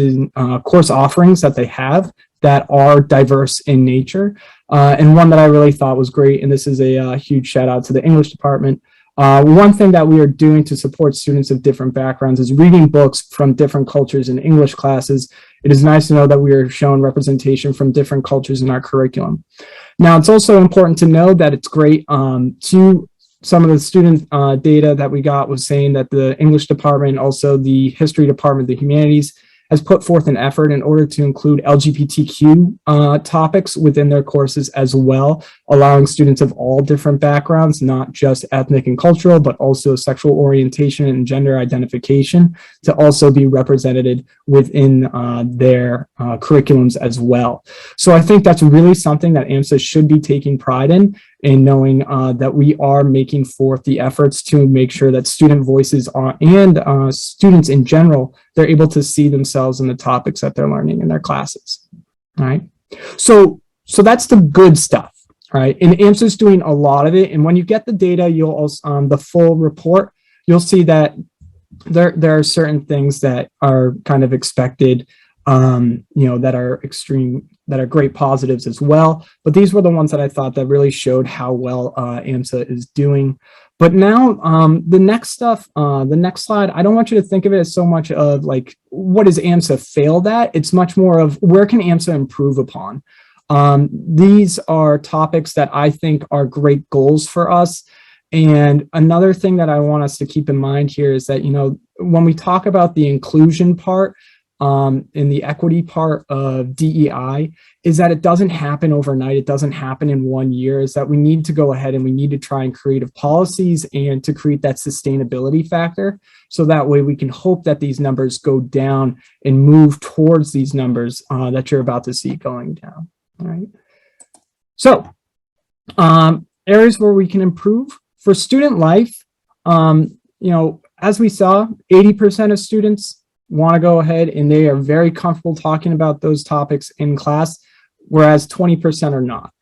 offerings that they have that are diverse in nature. And one that I really thought was great, and this is a huge shout out to the English department. One thing that we are doing to support students of different backgrounds is reading books from different cultures in English classes. it is nice to know that we are showing representation from different cultures in our curriculum. Now, it's also important to know that it's great to some of the student data that we got was saying that the English department, also the history department, the humanities, has put forth an effort in order to include LGBTQ topics within their courses as well, allowing students of all different backgrounds, not just ethnic and cultural, but also sexual orientation and gender identification, to also be represented within their curriculums as well. So I think that's really something that AMSA should be taking pride in knowing that we are making forth the efforts to make sure that student voices are, and students in general, they're able to see themselves in the topics that they're learning in their classes. All right. So that's the good stuff. Right. And AMSA is doing a lot of it. And when you get the data, you'll also, the full report, you'll see that there are certain things that are kind of expected, that are extreme, that are great positives as well. But these were the ones that I thought that really showed how well AMSA is doing. But now the next stuff, the next slide, I don't want you to think of it as so much of like, what does AMSA failed at? It's much more of where can AMSA improve upon? These are topics that I think are great goals for us. And another thing that I want us to keep in mind here is that, when we talk about the inclusion part, in the equity part of DEI, is that it doesn't happen overnight. It doesn't happen in 1 year. Is that we need to go ahead and we need to try and create policies and to create that sustainability factor. So that way we can hope that these numbers go down and move towards these numbers that you're about to see going down. All right. So areas where we can improve for student life, as we saw, 80% of students want to go ahead and they are very comfortable talking about those topics in class, whereas 20% are not.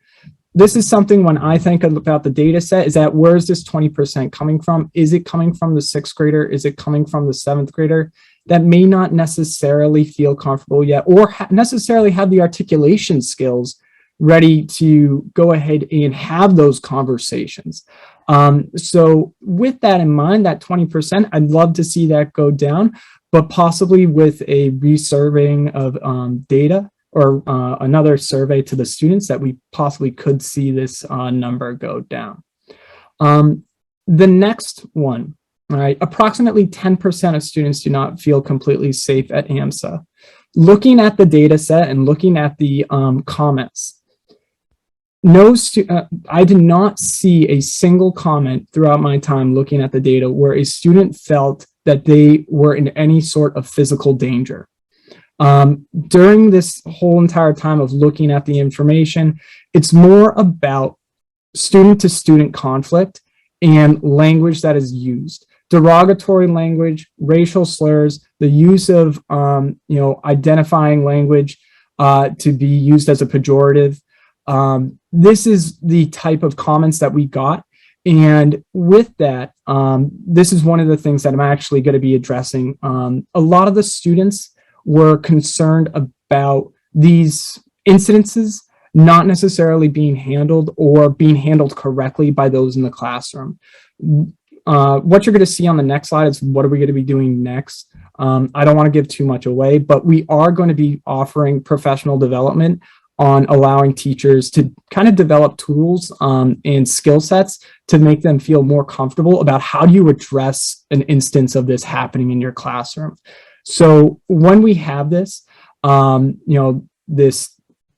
This is something when I think about the data set is that where is this 20% coming from? Is it coming from the 6th grader? Is it coming from the 7th grader that may not necessarily feel comfortable yet or necessarily have the articulation skills ready to go ahead and have those conversations? So with that in mind, that 20%, I'd love to see that go down, but possibly with a resurveying of data or another survey to the students that we possibly could see this number go down. The next one, all right, approximately 10% of students do not feel completely safe at AMSA. Looking at the data set and looking at the comments, I did not see a single comment throughout my time looking at the data where a student felt that they were in any sort of physical danger. During this whole entire time of looking at the information, it's more about student-to-student conflict and language that is used. Derogatory language, racial slurs, the use of identifying language to be used as a pejorative. This is the type of comments that we got. And with that, this is one of the things that I'm actually going to be addressing. A lot of the students were concerned about these incidences not necessarily being handled or being handled correctly by those in the classroom. What you're going to see on the next slide is what are we going to be doing next. I don't want to give too much away, but we are going to be offering professional development on allowing teachers to kind of develop tools and skill sets to make them feel more comfortable about how do you address an instance of this happening in your classroom. So when we have this, this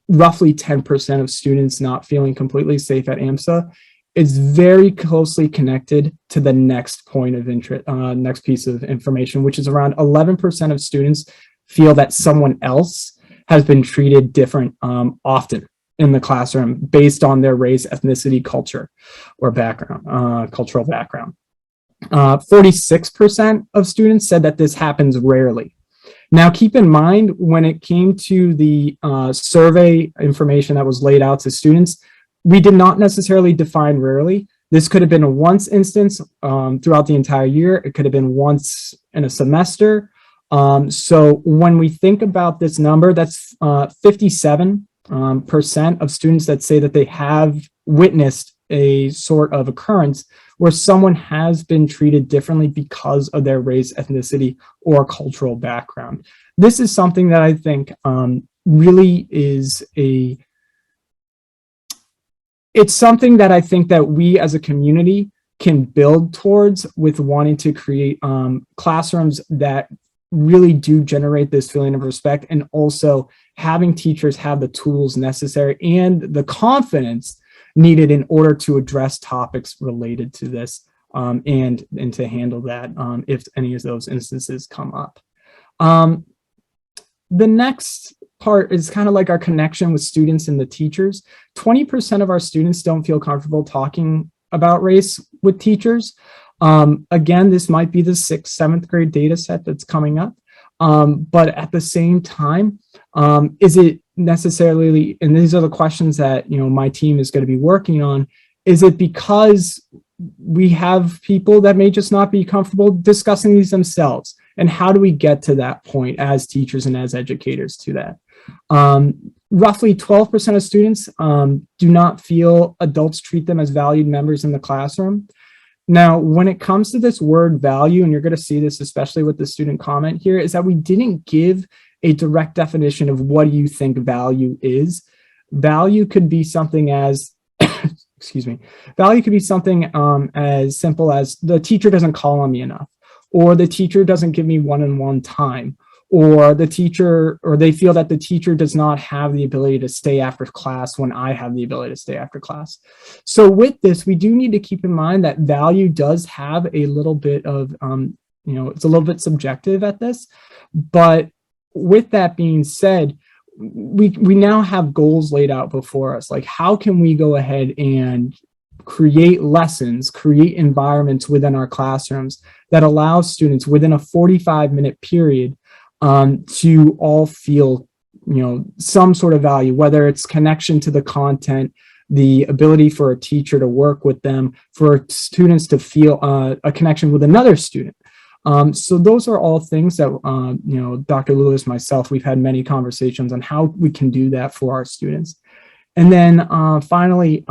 roughly 10% of students not feeling completely safe at AMSA, it's very closely connected to the next point of interest, next piece of information, which is around 11% of students feel that someone else has been treated different often in the classroom based on their race, ethnicity, culture, or background, cultural background. 46% of students said that this happens rarely. Now, keep in mind, when it came to the survey information that was laid out to students, we did not necessarily define rarely. This could have been a once instance throughout the entire year. It could have been once in a semester. So when we think about this number, that's 57% of students that say that they have witnessed a sort of occurrence where someone has been treated differently because of their race, ethnicity, or cultural background. This is something that I think really is it's something that I think that we as a community can build towards with wanting to create classrooms that really do generate this feeling of respect, and also having teachers have the tools necessary and the confidence needed in order to address topics related to this and to handle that if any of those instances come up. The next part is kind of like our connection with students and the teachers. 20% of our students don't feel comfortable talking about race with teachers. Again, this might be the 6th, 7th grade data set that's coming up. But at the same time, is it necessarily, and these are the questions that, my team is going to be working on, is it because we have people that may just not be comfortable discussing these themselves? And how do we get to that point as teachers and as educators to that? Roughly 12% of students do not feel adults treat them as valued members in the classroom. Now, when it comes to this word value, and you're going to see this especially with the student comment here, is that we didn't give a direct definition of what do you think value is. Value could be something as, excuse me, value could be something as simple as the teacher doesn't call on me enough, or the teacher doesn't give me one-on-one time, or the teacher, or they feel that the teacher does not have the ability to stay after class when I have the ability to stay after class. So with this, we do need to keep in mind that value does have a little bit of, it's a little bit subjective at this, but with that being said, we now have goals laid out before us. Like, how can we go ahead and create lessons, create environments within our classrooms that allow students within a 45-minute period to all feel, some sort of value, whether it's connection to the content, the ability for a teacher to work with them, for students to feel a connection with another student. So those are all things that, Dr. Lewis, myself, we've had many conversations on how we can do that for our students. And then finally,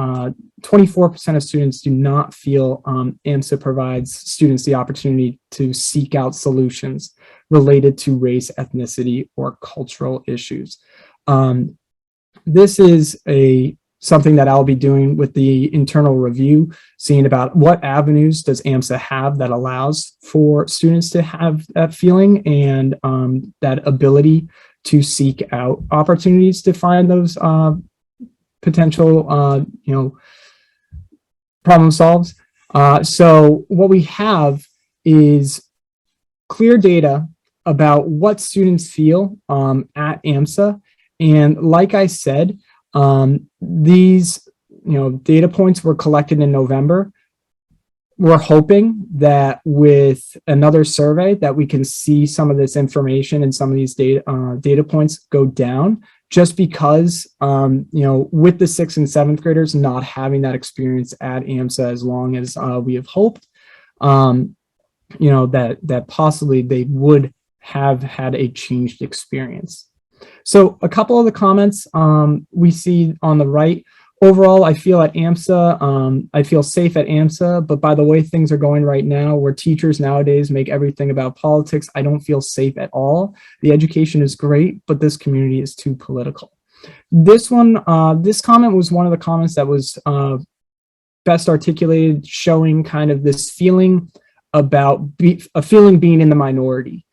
24% of students do not feel AMSA provides students the opportunity to seek out solutions related to race, ethnicity, or cultural issues. This is something that I'll be doing with the internal review, seeing about what avenues does AMSA have that allows for students to have that feeling and that ability to seek out opportunities to find those potential, problem solves. So what we have is clear data about what students feel at AMSA. And like I said, these, data points were collected in November. We're hoping that with another survey that we can see some of this information and some of these data points go down, just because, with the 6th and 7th graders not having that experience at AMSA as long as we have hoped, that possibly they would have had a changed experience. So a couple of the comments we see on the right. Overall, I feel at AMSA, I feel safe at AMSA, but by the way things are going right now, where teachers nowadays make everything about politics, I don't feel safe at all. The education is great, but this community is too political. This one, this comment was one of the comments that was best articulated, showing kind of this feeling about a feeling being in the minority.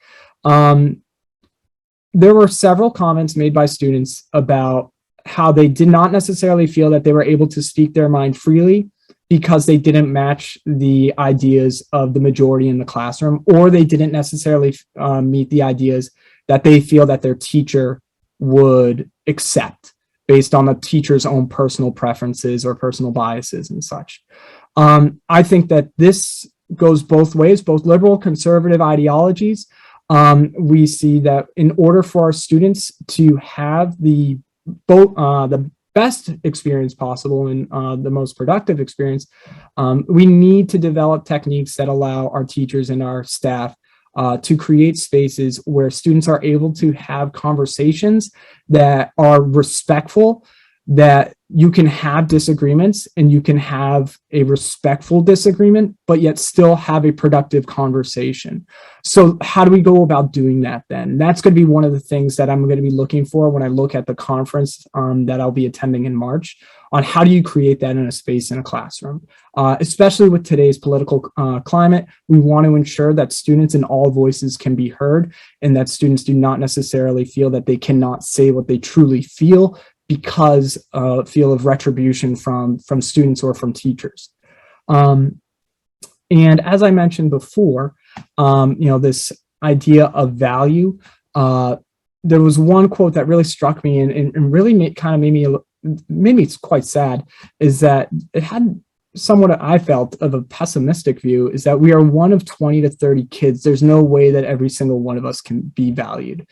There were several comments made by students about how they did not necessarily feel that they were able to speak their mind freely because they didn't match the ideas of the majority in the classroom, or they didn't necessarily meet the ideas that they feel that their teacher would accept based on the teacher's own personal preferences or personal biases and such. I think that this goes both ways, both liberal, conservative ideologies. We see that in order for our students to have the best experience possible and the most productive experience, we need to develop techniques that allow our teachers and our staff to create spaces where students are able to have conversations that are respectful, that you can have disagreements and you can have a respectful disagreement, but yet still have a productive conversation. So how do we go about doing that then? That's going to be one of the things that I'm going to be looking for when I look at the conference that I'll be attending in March, on how do you create that in a space in a classroom. Especially with today's political climate, we want to ensure that students and all voices can be heard, and that students do not necessarily feel that they cannot say what they truly feel because feel of retribution from students or from teachers. And as I mentioned before, this idea of value, there was one quote that really struck me and really made me quite sad, is that it had somewhat, I felt, of a pessimistic view, is that we are one of 20 to 30 kids. There's no way that every single one of us can be valued.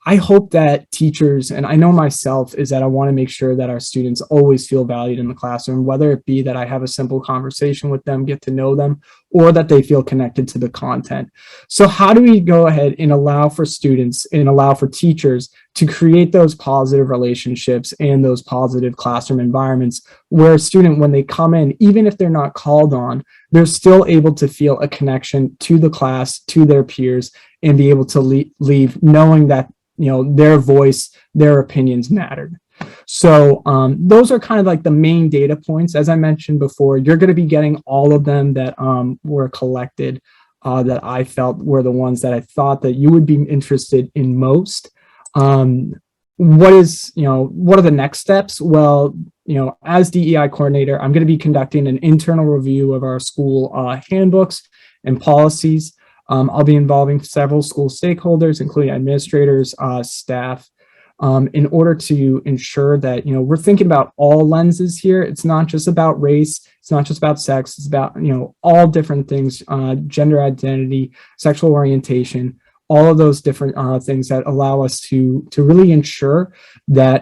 I hope that teachers, and I know myself, is that I want to make sure that our students always feel valued in the classroom, whether it be that I have a simple conversation with them, get to know them, or that they feel connected to the content. So how do we go ahead and allow for students and allow for teachers to create those positive relationships and those positive classroom environments where a student, when they come in, even if they're not called on, they're still able to feel a connection to the class, to their peers, and be able to leave knowing that their voice, their opinions mattered. So those are kind of like the main data points. As I mentioned before, you're going to be getting all of them that were collected, that I felt were the ones that I thought that you would be interested in most. What are the next steps? Well, as DEI coordinator, I'm going to be conducting an internal review of our school handbooks and policies. I'll be involving several school stakeholders, including administrators, staff, in order to ensure that, we're thinking about all lenses here. It's not just about race. It's not just about sex. It's about, all different things, gender identity, sexual orientation, all of those different things that allow us to really ensure that,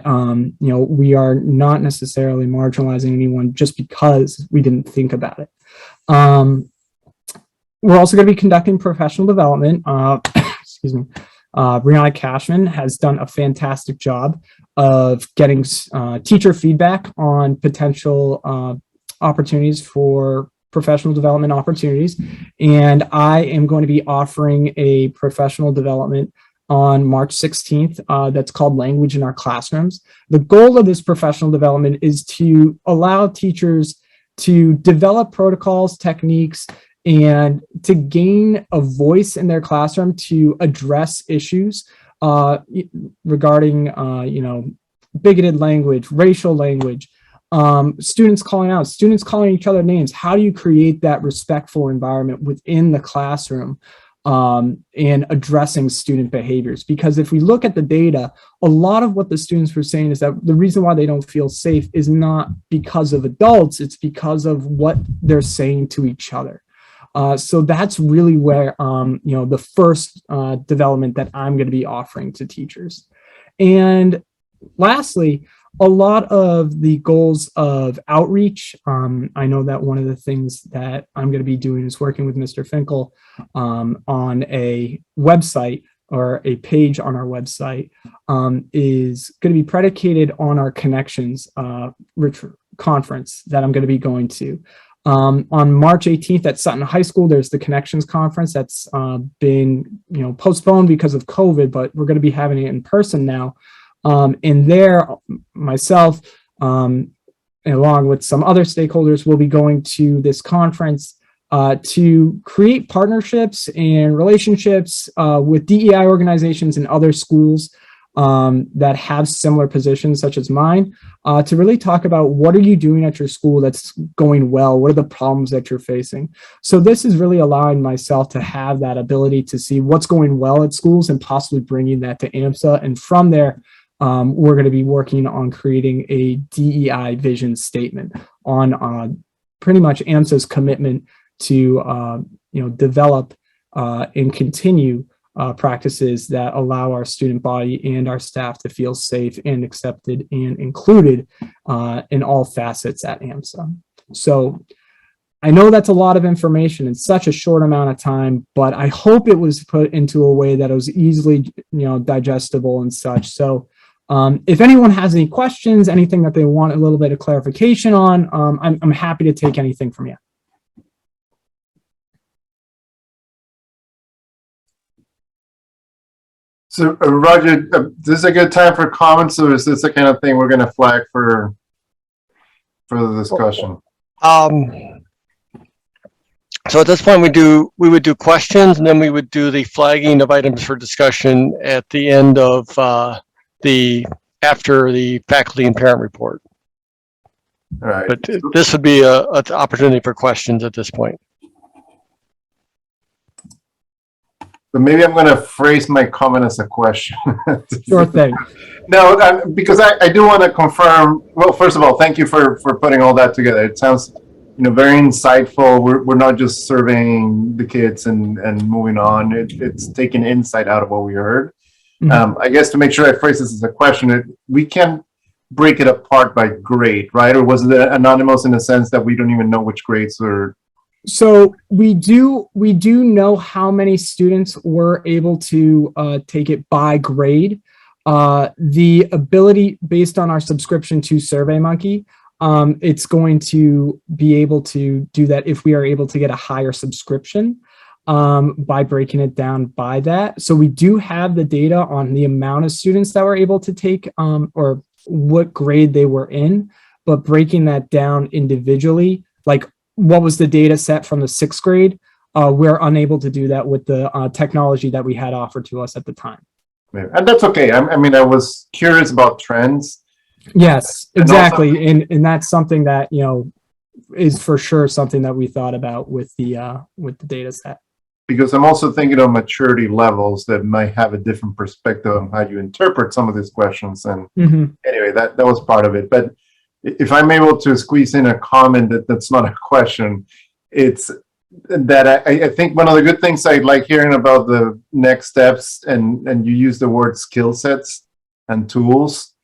we are not necessarily marginalizing anyone just because we didn't think about it. We're also going to be conducting professional development. Excuse me. Brianna Cashman has done a fantastic job of getting teacher feedback on potential opportunities for professional development opportunities. And I am going to be offering a professional development on March 16th that's called Language in Our Classrooms. The goal of this professional development is to allow teachers to develop protocols, techniques, and to gain a voice in their classroom to address issues regarding, bigoted language, racial language, students calling each other names. How do you create that respectful environment within the classroom and addressing student behaviors? Because if we look at the data, a lot of what the students were saying is that the reason why they don't feel safe is not because of adults, it's because of what they're saying to each other. So that's really where, the first development that I'm going to be offering to teachers. And lastly, a lot of the goals of outreach. I know that one of the things that I'm going to be doing is working with Mr. Finkel on a website or a page on our website is going to be predicated on our Connections conference that I'm going to be going to. On March 18th at Sutton High School, there's the Connections Conference that's been postponed because of COVID, but we're going to be having it in person now. And there, myself, along with some other stakeholders, will be going to this conference to create partnerships and relationships with DEI organizations and other schools that have similar positions such as mine, to really talk about what are you doing at your school that's going well, what are the problems that you're facing. So this is really allowing myself to have that ability to see what's going well at schools and possibly bringing that to AMSA. And from there, we're going to be working on creating a DEI vision statement on pretty much AMSA's commitment to develop and continue practices that allow our student body and our staff to feel safe and accepted and included in all facets at AMSA. So I know that's a lot of information in such a short amount of time, but I hope it was put into a way that it was easily, digestible and such. So If anyone has any questions, anything that they want a little bit of clarification on, I'm happy to take anything from you. So, Roger, this is a good time for comments, or is this the kind of thing we're going to flag for the discussion? So at this point, we would do questions, and then we would do the flagging of items for discussion at the end of after the faculty and parent report. All right. But this would be an opportunity for questions at this point. But maybe I'm going to phrase my comment as a question. Sure thing. No, because I do want to confirm. Well, first of all, thank you for putting all that together. It sounds, very insightful. We're not just surveying the kids and moving on. It's taking insight out of what we heard. Mhm. I guess to make sure I phrase this as a question, we can break it apart by grade, right? Or was it anonymous in the sense that we don't even know which grades are? So we do know how many students were able to take it by grade. The ability based on our subscription to SurveyMonkey, it's going to be able to do that if we are able to get a higher subscription by breaking it down by that. So we do have the data on the amount of students that were able to take or what grade they were in, but breaking that down individually, like what was the data set from the 6th grade? We're unable to do that with the technology that we had offered to us at the time. And that's okay. I mean, I was curious about trends. Yes, And exactly. And that's something that, is for sure something that we thought about with the data set. Because I'm also thinking of maturity levels that might have a different perspective on how you interpret some of these questions. And anyway, that was part of it. But if I'm able to squeeze in a comment that's not a question, it's that I think one of the good things I like hearing about the next steps, and you use the word skill sets and tools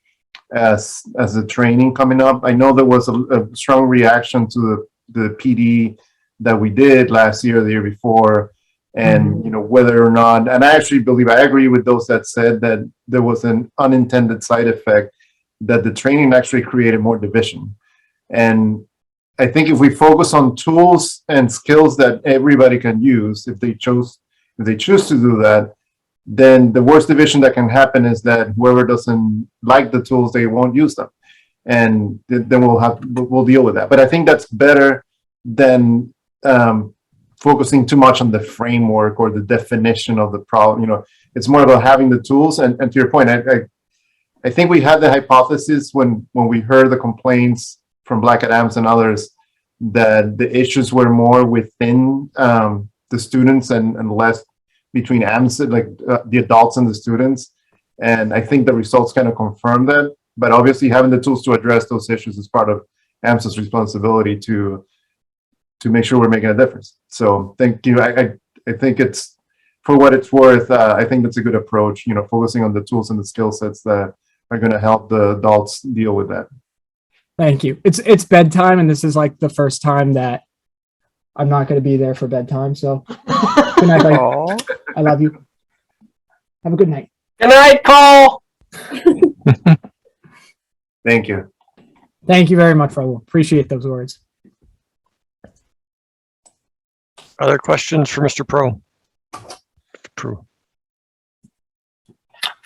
as a training coming up. I know there was a strong reaction to the PD that we did last year, the year before, and whether or not, and I actually believe I agree with those that said that there was an unintended side effect, that the training actually created more division. And I think if we focus on tools and skills that everybody can use, if they choose to do that, then the worst division that can happen is that whoever doesn't like the tools, they won't use them. And then we'll deal with that. But I think that's better than focusing too much on the framework or the definition of the problem. It's more about having the tools. And to your point, I think we had the hypothesis when we heard the complaints from Black at AMSA and others that the issues were more within the students and less between AMSA, like the adults and the students. And I think the results kind of confirm that. But obviously having the tools to address those issues is part of AMSA's responsibility to make sure we're making a difference. So thank you. I think it's, for what it's worth, I think that's a good approach, focusing on the tools and the skill sets that are going to help the adults deal with that. Thank you. It's bedtime, and this is like the first time that I'm not going to be there for bedtime. So good night, buddy. I love you. Have a good night. Good night, Cole. Thank you. Thank you very much, Raul. Appreciate those words. Other questions for Mr. Pro?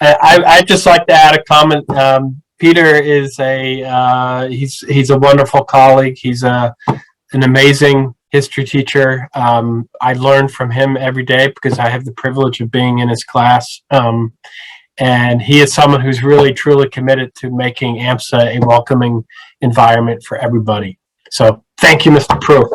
I'd just like to add a comment. Peter is he's a wonderful colleague. He's an amazing history teacher. I learn from him every day because I have the privilege of being in his class. And he is someone who's really, truly committed to making AMSA a welcoming environment for everybody. So thank you, Mr. Prue.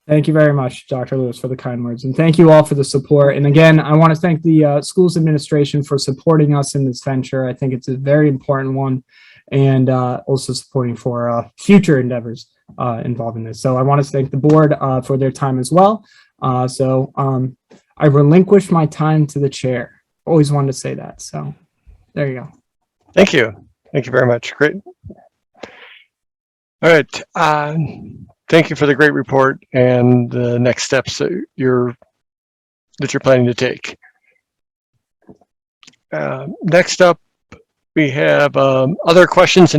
Thank you very much, Dr. Lewis, for the kind words. And thank you all for the support. And again, I want to thank the school's administration for supporting us in this venture. I think it's a very important one, and also supporting for future endeavors involved in this. So I want to thank the board for their time as well. I relinquish my time to the chair. Always wanted to say that. So there you go. Thank you. Thank you very much. Great. All right. Thank you for the great report and the next steps that you're planning to take. Next up, We have other questions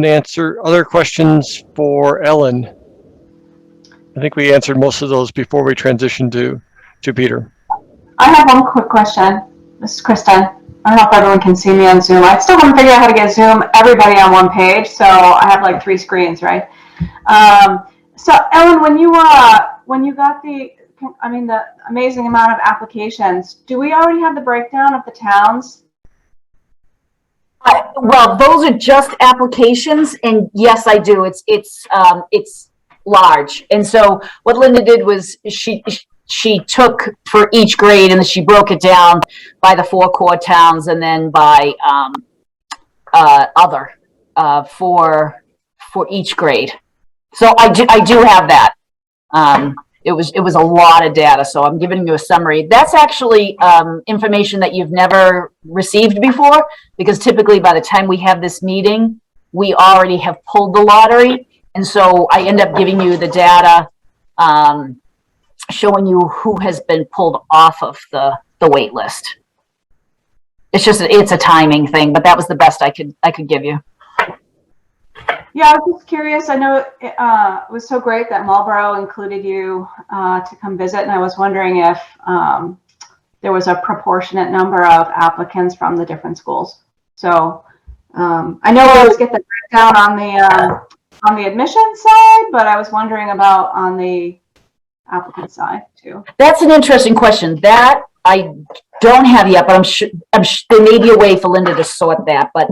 for Ellen. I think we answered most of those before we transitioned to Peter. I have one quick question. This is Kristen. I don't know if everyone can see me on Zoom. I still haven't figured out how to get Zoom everybody on one page, so I have like 3 screens, right? So Ellen, when you got the amazing amount of applications, do we already have the breakdown of the towns? Well, those are just applications, and yes, I do. It's large, and so what Linda did was she took for each grade, and she broke it down by the 4 core towns, and then by other for each grade. So I do have that. It was a lot of data, so I'm giving you a summary. That's actually information that you've never received before, because typically by the time we have this meeting, we already have pulled the lottery, and so I end up giving you the data showing you who has been pulled off of the wait list. It's a timing thing, but that was the best I could give you. Yeah, I was just curious. I know it was so great that Marlboro included you to come visit, and I was wondering if there was a proportionate number of applicants from the different schools. So I know let's get the breakdown on the admission side, but I was wondering about on the applicant side too. That's an interesting question. That I don't have yet, but I'm sure there may be a way for Linda to sort that, but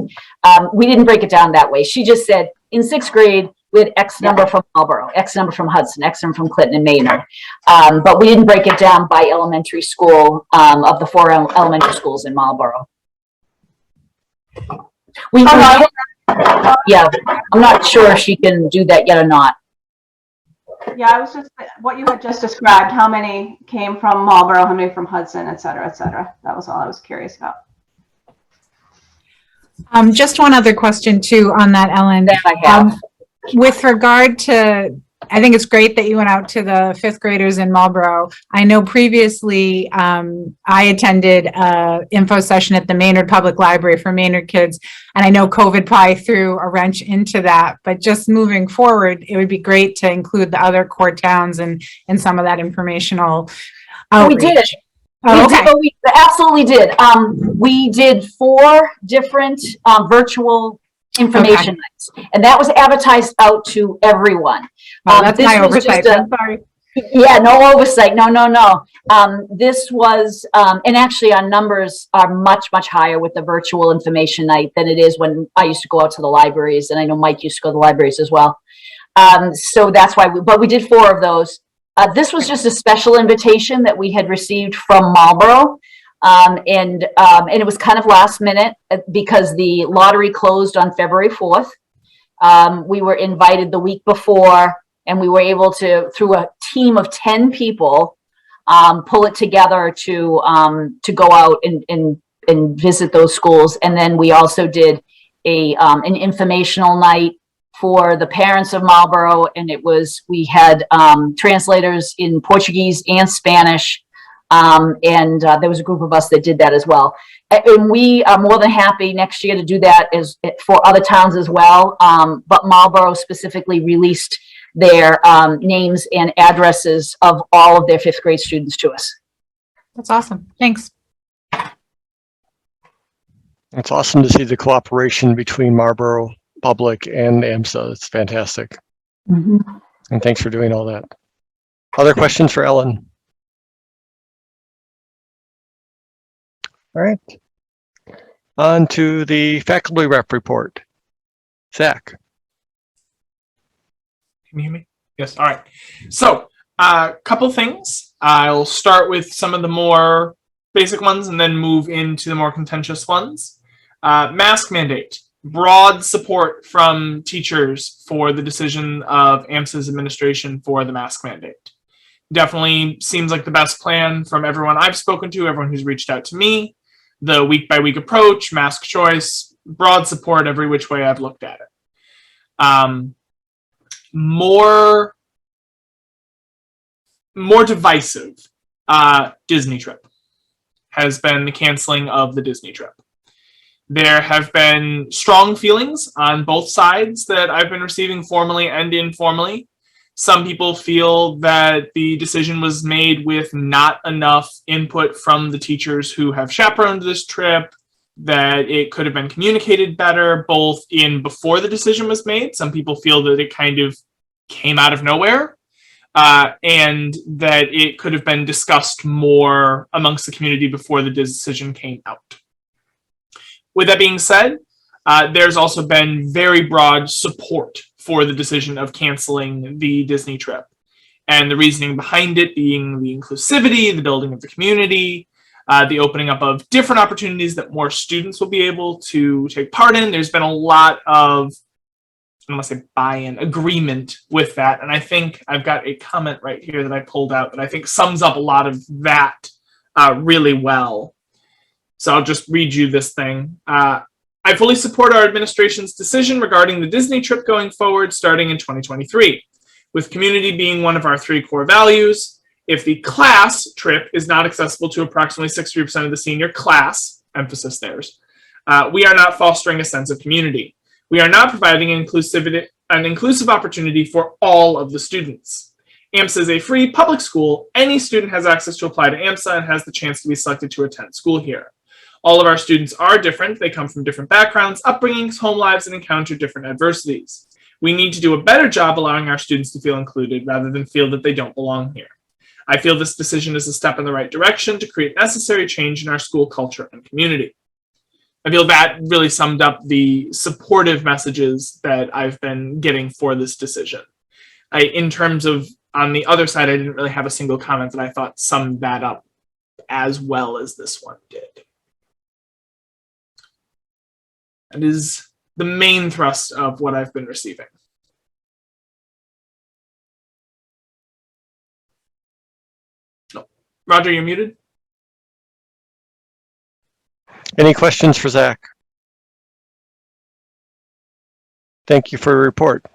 we didn't break it down that way. She just said in 6th grade, we had X number from Marlboro, X number from Hudson, X number from Clinton and Maynard. But we didn't break it down by elementary school of the 4 elementary schools in Marlboro. Yeah, I'm not sure if she can do that yet or not. Yeah, I was just what you had just described. How many came from Marlboro? How many from Hudson, et cetera, et cetera. That was all I was curious about. Just one other question too on that, Ellen. That I have. With regard to, I think it's great that you went out to the 5th graders in Marlboro. I know previously I attended an info session at the Maynard Public Library for Maynard kids, and I know COVID probably threw a wrench into that, but just moving forward, it would be great to include the other core towns and some of that informational outreach. We did. We absolutely did. We did 4 different virtual information nights, and that was advertised out to everyone. That's my oversight. I'm sorry. Yeah, no oversight. No. This was, and actually our numbers are much, much higher with the virtual information night than it is when I used to go out to the libraries, and I know Mike used to go to the libraries as well. So that's why but we did 4 of those. This was just a special invitation that we had received from Marlboro. And it was kind of last minute because the lottery closed on February 4th. We were invited the week before, and we were able to, through a team of 10 people, pull it together to go out and visit those schools. And then we also did an informational night for the parents of Marlboro, and we had translators in Portuguese and Spanish, and there was a group of us that did that as well. And we are more than happy next year to do that for other towns as well, but Marlboro specifically released their names and addresses of all of their 5th grade students to us. That's awesome. Thanks. It's awesome to see the cooperation between Marlboro Public and AMSA. It's fantastic. Mm-hmm. And thanks for doing all that. Other questions for Ellen? All right. On to the faculty rep report. Zach. Can you hear me? Yes. All right. So a couple things. I'll start with some of the more basic ones and then move into the more contentious ones. Mask mandate. Broad support from teachers for the decision of AMSA's administration for the mask mandate. Definitely seems like the best plan from everyone I've spoken to, everyone who's reached out to me. The week-by-week approach, mask choice, broad support every which way I've looked at it. More divisive, Disney trip has been the canceling of the Disney trip. There have been strong feelings on both sides that I've been receiving formally and informally. Some people feel that the decision was made with not enough input from the teachers who have chaperoned this trip, that it could have been communicated better, both in before the decision was made. Some people feel that it kind of came out of nowhere, and that it could have been discussed more amongst the community before the decision came out. With that being said, there's also been very broad support for the decision of canceling the Disney trip. And the reasoning behind it being the inclusivity, the building of the community, the opening up of different opportunities that more students will be able to take part in. There's been a lot of, I don't want to say buy-in, agreement with that. And I think I've got a comment right here that I pulled out that I think sums up a lot of that really well. So I'll just read you this thing. I fully support our administration's decision regarding the Disney trip going forward starting in 2023, with community being one of our 3 core values. If the class trip is not accessible to approximately 60% of the senior class, emphasis theirs, we are not fostering a sense of community. We are not providing an inclusive opportunity for all of the students. AMSA is a free public school. Any student has access to apply to AMSA and has the chance to be selected to attend school here. All of our students are different. They come from different backgrounds, upbringings, home lives, and encounter different adversities. We need to do a better job allowing our students to feel included rather than feel that they don't belong here. I feel this decision is a step in the right direction to create necessary change in our school culture and community. I feel that really summed up the supportive messages that I've been getting for this decision. In terms of, on the other side, I didn't really have a single comment that I thought summed that up as well as this one did. That is the main thrust of what I've been receiving. No. Roger, you're muted. Any questions for Zach? Thank you for your report.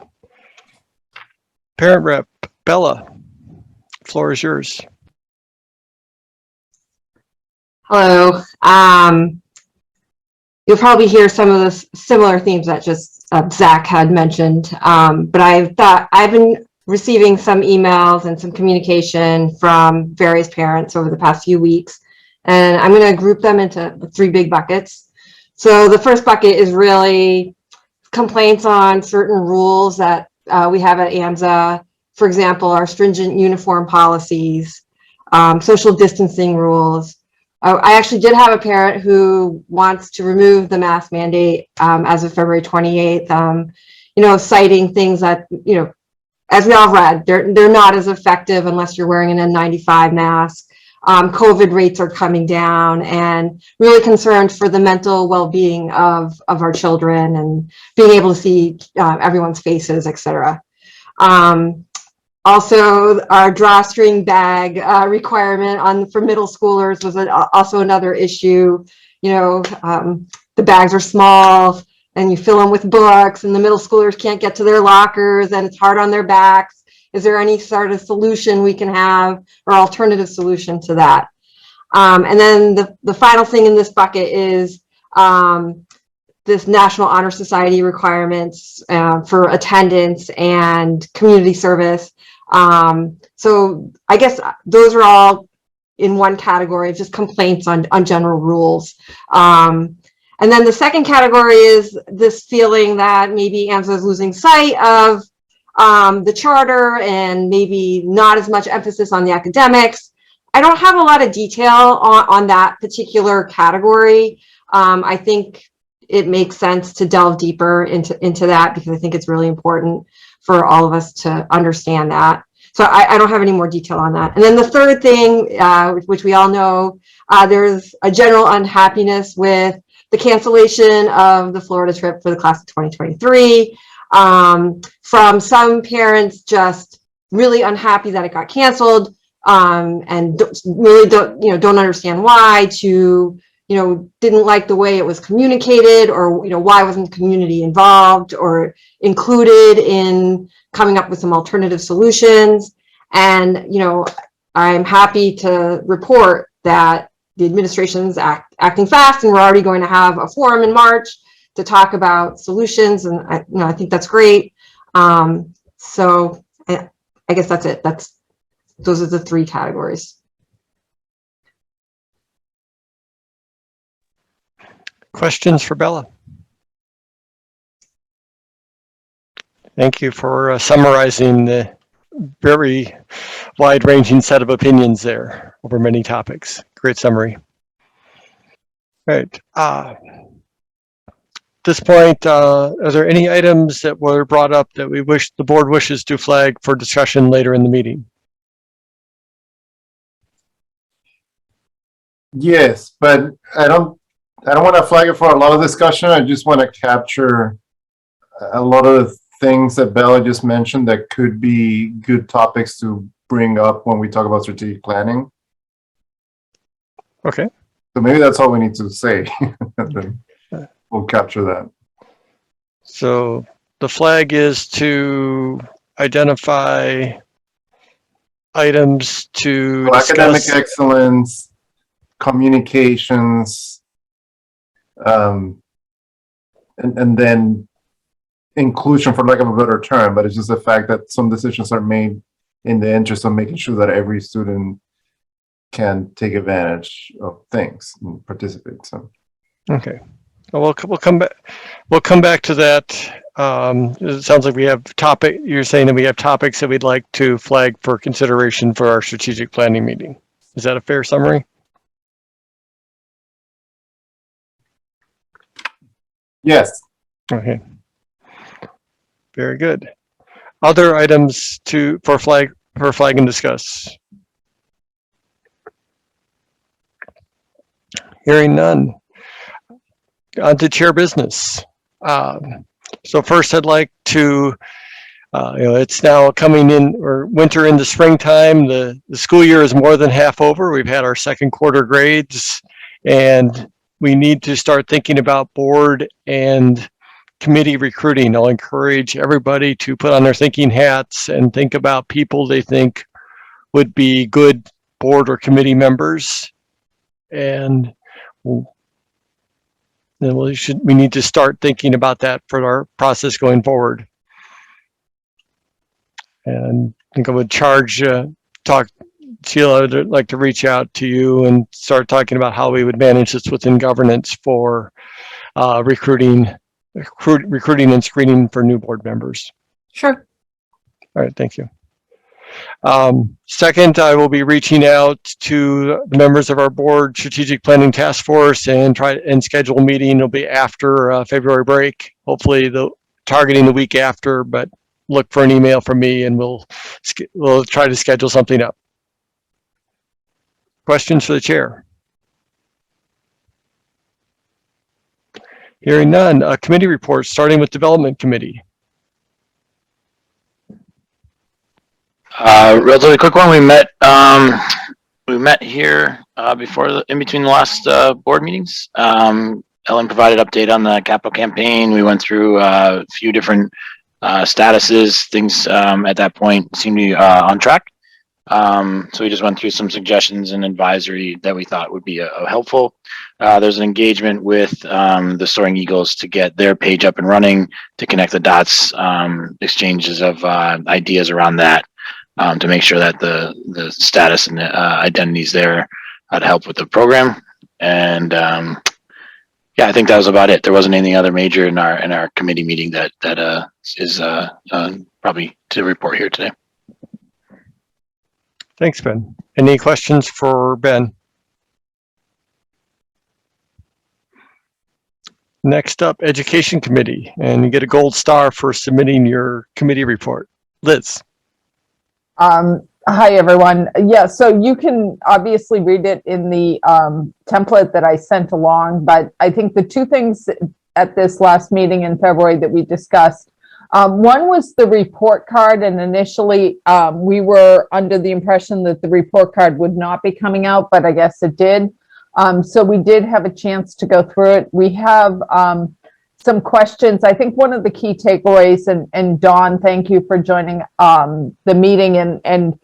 Parent Rep Bella, floor is yours. Hello. You'll probably hear some of the similar themes that just Zach had mentioned, but I've been receiving some emails and some communication from various parents over the past few weeks, and I'm going to group them into 3 big buckets. So the first bucket is really complaints on certain rules that we have at AMSA. For example, our stringent uniform policies, social distancing rules. I actually did have a parent who wants to remove the mask mandate as of February 28th, citing things that, as we all read, they're not as effective unless you're wearing an N95 mask. COVID rates are coming down, and really concerned for the mental well-being of our children and being able to see everyone's faces, etc. Also, our drawstring bag requirement for middle schoolers was also another issue. The bags are small and you fill them with books, and the middle schoolers can't get to their lockers and it's hard on their backs. Is there any sort of solution we can have, or alternative solution to that? And then the final thing in this bucket is this National Honor Society requirements for attendance and community service. So I guess those are all in one category, just complaints on general rules. And then the second category is this feeling that maybe AMSA is losing sight of the charter and maybe not as much emphasis on the academics. I don't have a lot of detail on that particular category. I think it makes sense to delve deeper into that, because I think it's really important for all of us to understand that. So I don't have any more detail on that. And then the third thing, which we all know, there's a general unhappiness with the cancellation of the Florida trip for the class of 2023. From some parents just really unhappy that it got canceled, and really don't understand why, to didn't like the way it was communicated, or why wasn't the community involved or included in coming up with some alternative solutions. And I'm happy to report that the administration's acting fast, and we're already going to have a forum in March to talk about solutions, and I think that's great. So I guess that's it. Those are the three categories. Questions for Bella? Thank you for summarizing the very wide-ranging set of opinions there over many topics. Great summary. All right. At this point, are there any items that were brought up that the board wishes to flag for discussion later in the meeting? Yes, but I don't want to flag it for a lot of discussion. I just want to capture a lot of the things that Bella just mentioned that could be good topics to bring up when we talk about strategic planning. Okay. So maybe that's all we need to say. Then we'll capture that. So the flag is to identify items to So academic discuss. excellence, communications, and then inclusion, for lack of a better term, but it's just the fact that some decisions are made in the interest of making sure that every student can take advantage of things and participate. So Okay. Well, we'll come back. We'll come back to that. It sounds like we have you're saying that we have topics that we'd like to flag for consideration for our strategic planning meeting. Is that a fair summary? yes. Okay. Very good. Other items for flag and discuss. Hearing none. On to chair business. So first I'd like to, it's now coming in, or winter into springtime. The school year is more than half over. We've had our second quarter grades, and we need to start thinking about board and committee recruiting. I'll encourage everybody to put on their thinking hats and think about people they think would be good board or committee members. And then we need to start thinking about that for our process going forward. And I think I would Sheila, I'd like to reach out to you and start talking about how we would manage this within governance for recruiting and screening for new board members. Sure. All right, thank you. Second, I will be reaching out to the members of our board strategic planning task force and schedule a meeting. It'll be after February break, hopefully targeting the week after, but look for an email from me and we'll try to schedule something up. Questions for the chair? Hearing none. Committee reports, starting with development committee. Relatively quick one. We met here in between the last board meetings. Ellen provided update on the capital campaign. We went through a few different statuses. Things at that point seemed to be on track. So we just went through some suggestions and advisory that we thought would be helpful. There's an engagement with the Soaring Eagles to get their page up and running, to connect the dots, exchanges of ideas around that, to make sure that the status and the identities there to help with the program. And yeah, I think that was about it. There wasn't anything other major in our committee meeting that is probably to report here today. Thanks, Ben. Any questions for Ben? Next up, Education Committee, and you get a gold star for submitting your committee report. Liz. Hi, everyone. Yeah, so you can obviously read it in the template that I sent along, but I think the two things at this last meeting in February that we discussed, one was the report card, and initially we were under the impression that the report card would not be coming out, but I guess it did. So we did have a chance to go through it. We have some questions. I think one of the key takeaways, and Dawn, thank you for joining the meeting and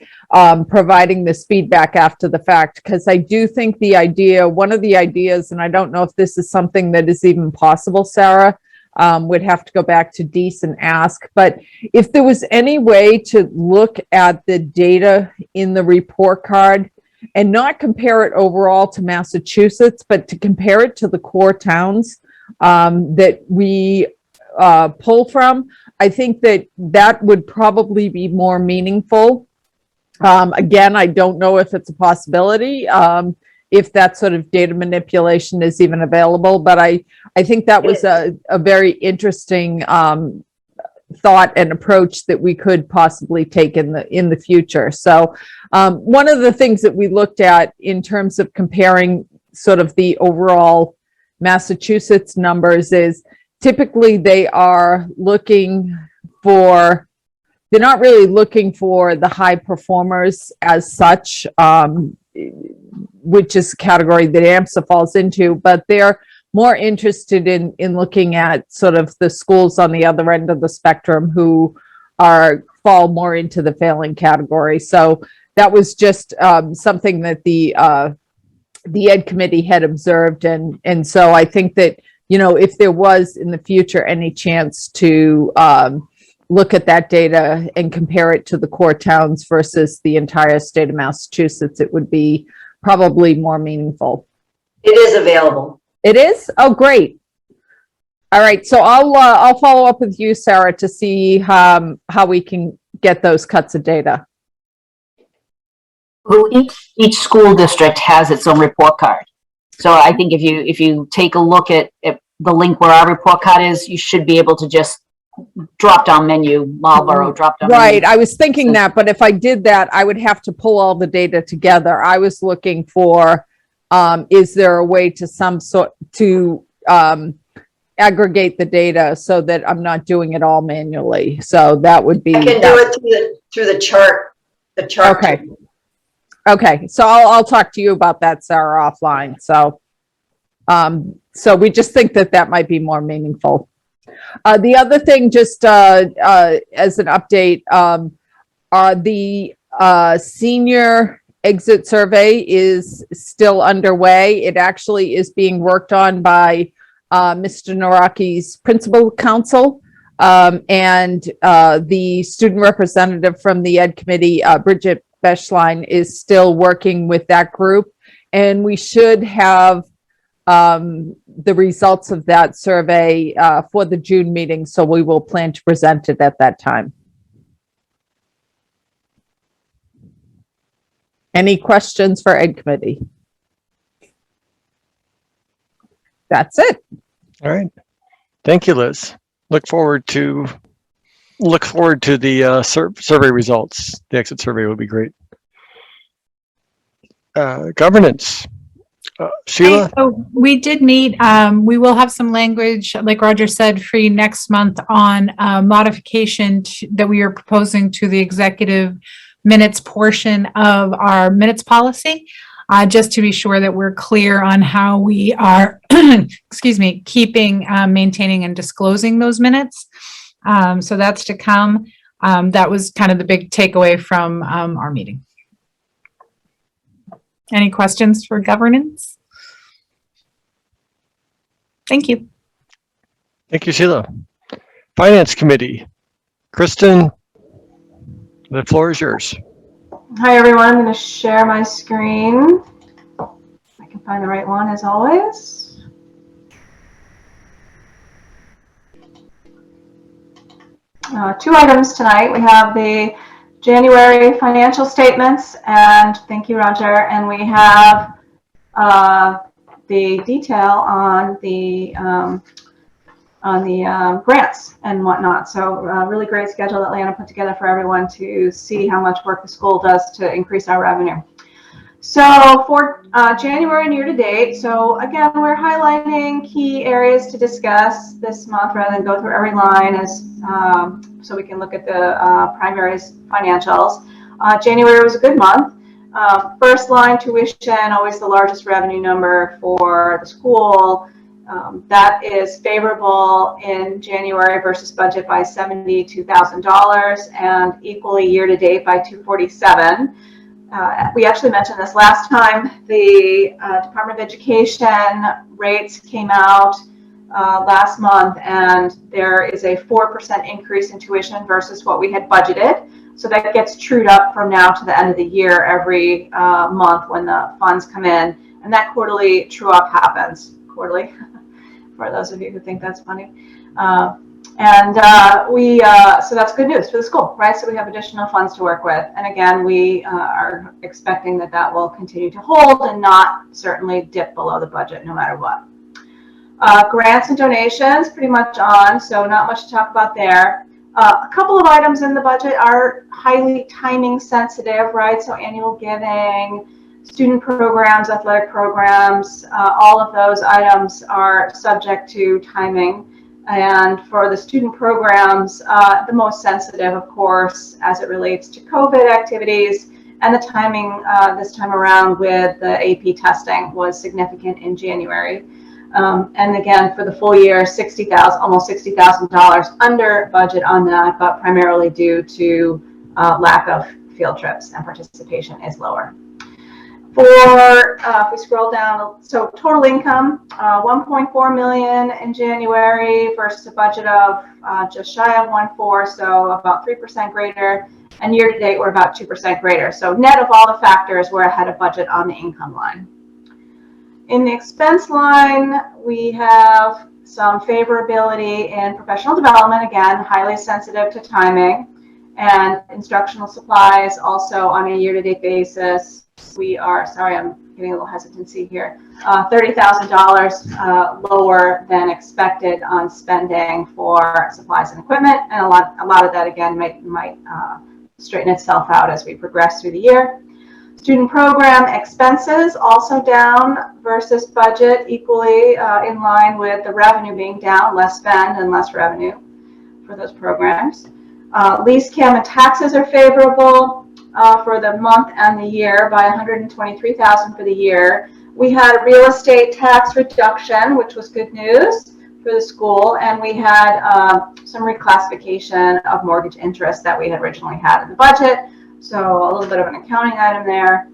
providing this feedback after the fact, because I do think one of the ideas, and I don't know if this is something that is even possible, Sarah, would have to go back to Dees and ask, but if there was any way to look at the data in the report card and not compare it overall to Massachusetts, but to compare it to the core towns that we pull from, I think that would probably be more meaningful. Again, I don't know if it's a possibility, if that sort of data manipulation is even available, but I think that was a very interesting thought and approach that we could possibly take in the future. So one of the things that we looked at in terms of comparing sort of the overall Massachusetts numbers is typically they're not really looking for the high performers as such, which is a category that AMSA falls into, but they're more interested in looking at sort of the schools on the other end of the spectrum who fall more into the failing category. So that was just something that the Ed Committee had observed. And so I think that, if there was in the future any chance to look at that data and compare it to the core towns versus the entire state of Massachusetts, it would be probably more meaningful. It is available. It is? Oh, great. All right. So I'll follow up with you, Sarah, to see how we can get those cuts of data. Well, each school district has its own report card. So I think if you take a look at the link where our report card is, you should be able to just drop down menu, Marlboro drop down menu. Right. I was thinking that, but if I did that, I would have to pull all the data together. I was looking for, is there a way to aggregate the data so that I'm not doing it all manually? So that would be. I can do it through the chart. The chart. Okay. Okay. So I'll talk to you about that, Sarah, offline. So we just think that might be more meaningful. The other thing, just as an update, the senior exit survey is still underway. It actually is being worked on by Mr. Naraki's principal counsel, and the student representative from the Ed Committee, Bridget Beschlein, is still working with that group, and we should have the results of that survey for the June meeting, so we will plan to present it at that time. Any questions for Ed Committee? That's it. All right. Thank you, Liz. Look forward to the survey results. The exit survey will be great. Governance. Sheila? So we did meet. We will have some language, like Roger said, free next month on modification that we are proposing to the executive minutes portion of our minutes policy, just to be sure that we're clear on how we are, excuse me, keeping, maintaining and disclosing those minutes. So that's to come. That was kind of the big takeaway from our meeting. Any questions for governance? Thank you. Thank you, Sheila. Finance Committee. Kristen, the floor is yours. Hi, everyone. I'm going to share my screen. I can find the right one as always. Two items tonight. We have the January financial statements, and thank you, Roger. And we have the detail on the grants and whatnot. So really great schedule that Lana put together for everyone to see how much work the school does to increase our revenue. So for January and year to date, so again, we're highlighting key areas to discuss this month rather than go through every line, as so we can look at the primary financials. January was a good month. First line, tuition, always the largest revenue number for the school. That is favorable in January versus budget by $72,000 and equally year-to-date by $247,000. We actually mentioned this last time. The Department of Education rates came out last month, and there is a 4% increase in tuition versus what we had budgeted. So that gets trued up from now to the end of the year every month when the funds come in, and that quarterly true up happens quarterly. For those of you who think that's funny. So that's good news for the school, right? So we have additional funds to work with. And again, we are expecting that that will continue to hold and not certainly dip below the budget no matter what. Grants and donations, pretty much on, so not much to talk about there. A couple of items in the budget are highly timing sensitive, right? So annual giving, student programs, athletic programs, all of those items are subject to timing. And for the student programs, the most sensitive, of course, as it relates to COVID activities, and the timing this time around with the AP testing was significant in January. And again, for the full year, almost $60,000 under budget on that, but primarily due to lack of field trips and participation is lower. If we scroll down, so total income, 1.4 million in January versus a budget of just shy of 1.4, so about 3% greater. And year to date, we're about 2% greater. So net of all the factors, we're ahead of budget on the income line. In the expense line, we have some favorability in professional development, again, highly sensitive to timing, and instructional supplies also on a year-to-date basis. We are, sorry, I'm getting a little hesitancy here, $30,000 lower than expected on spending for supplies and equipment, and a lot of that again might straighten itself out as we progress through the year. Student program expenses also down versus budget, equally in line with the revenue being down, less spend and less revenue for those programs. Lease, cam, and taxes are favorable for the month and the year by $123,000 for the year. We had a real estate tax reduction, which was good news for the school, and we had some reclassification of mortgage interest that we had originally had in the budget. So a little bit of an accounting item there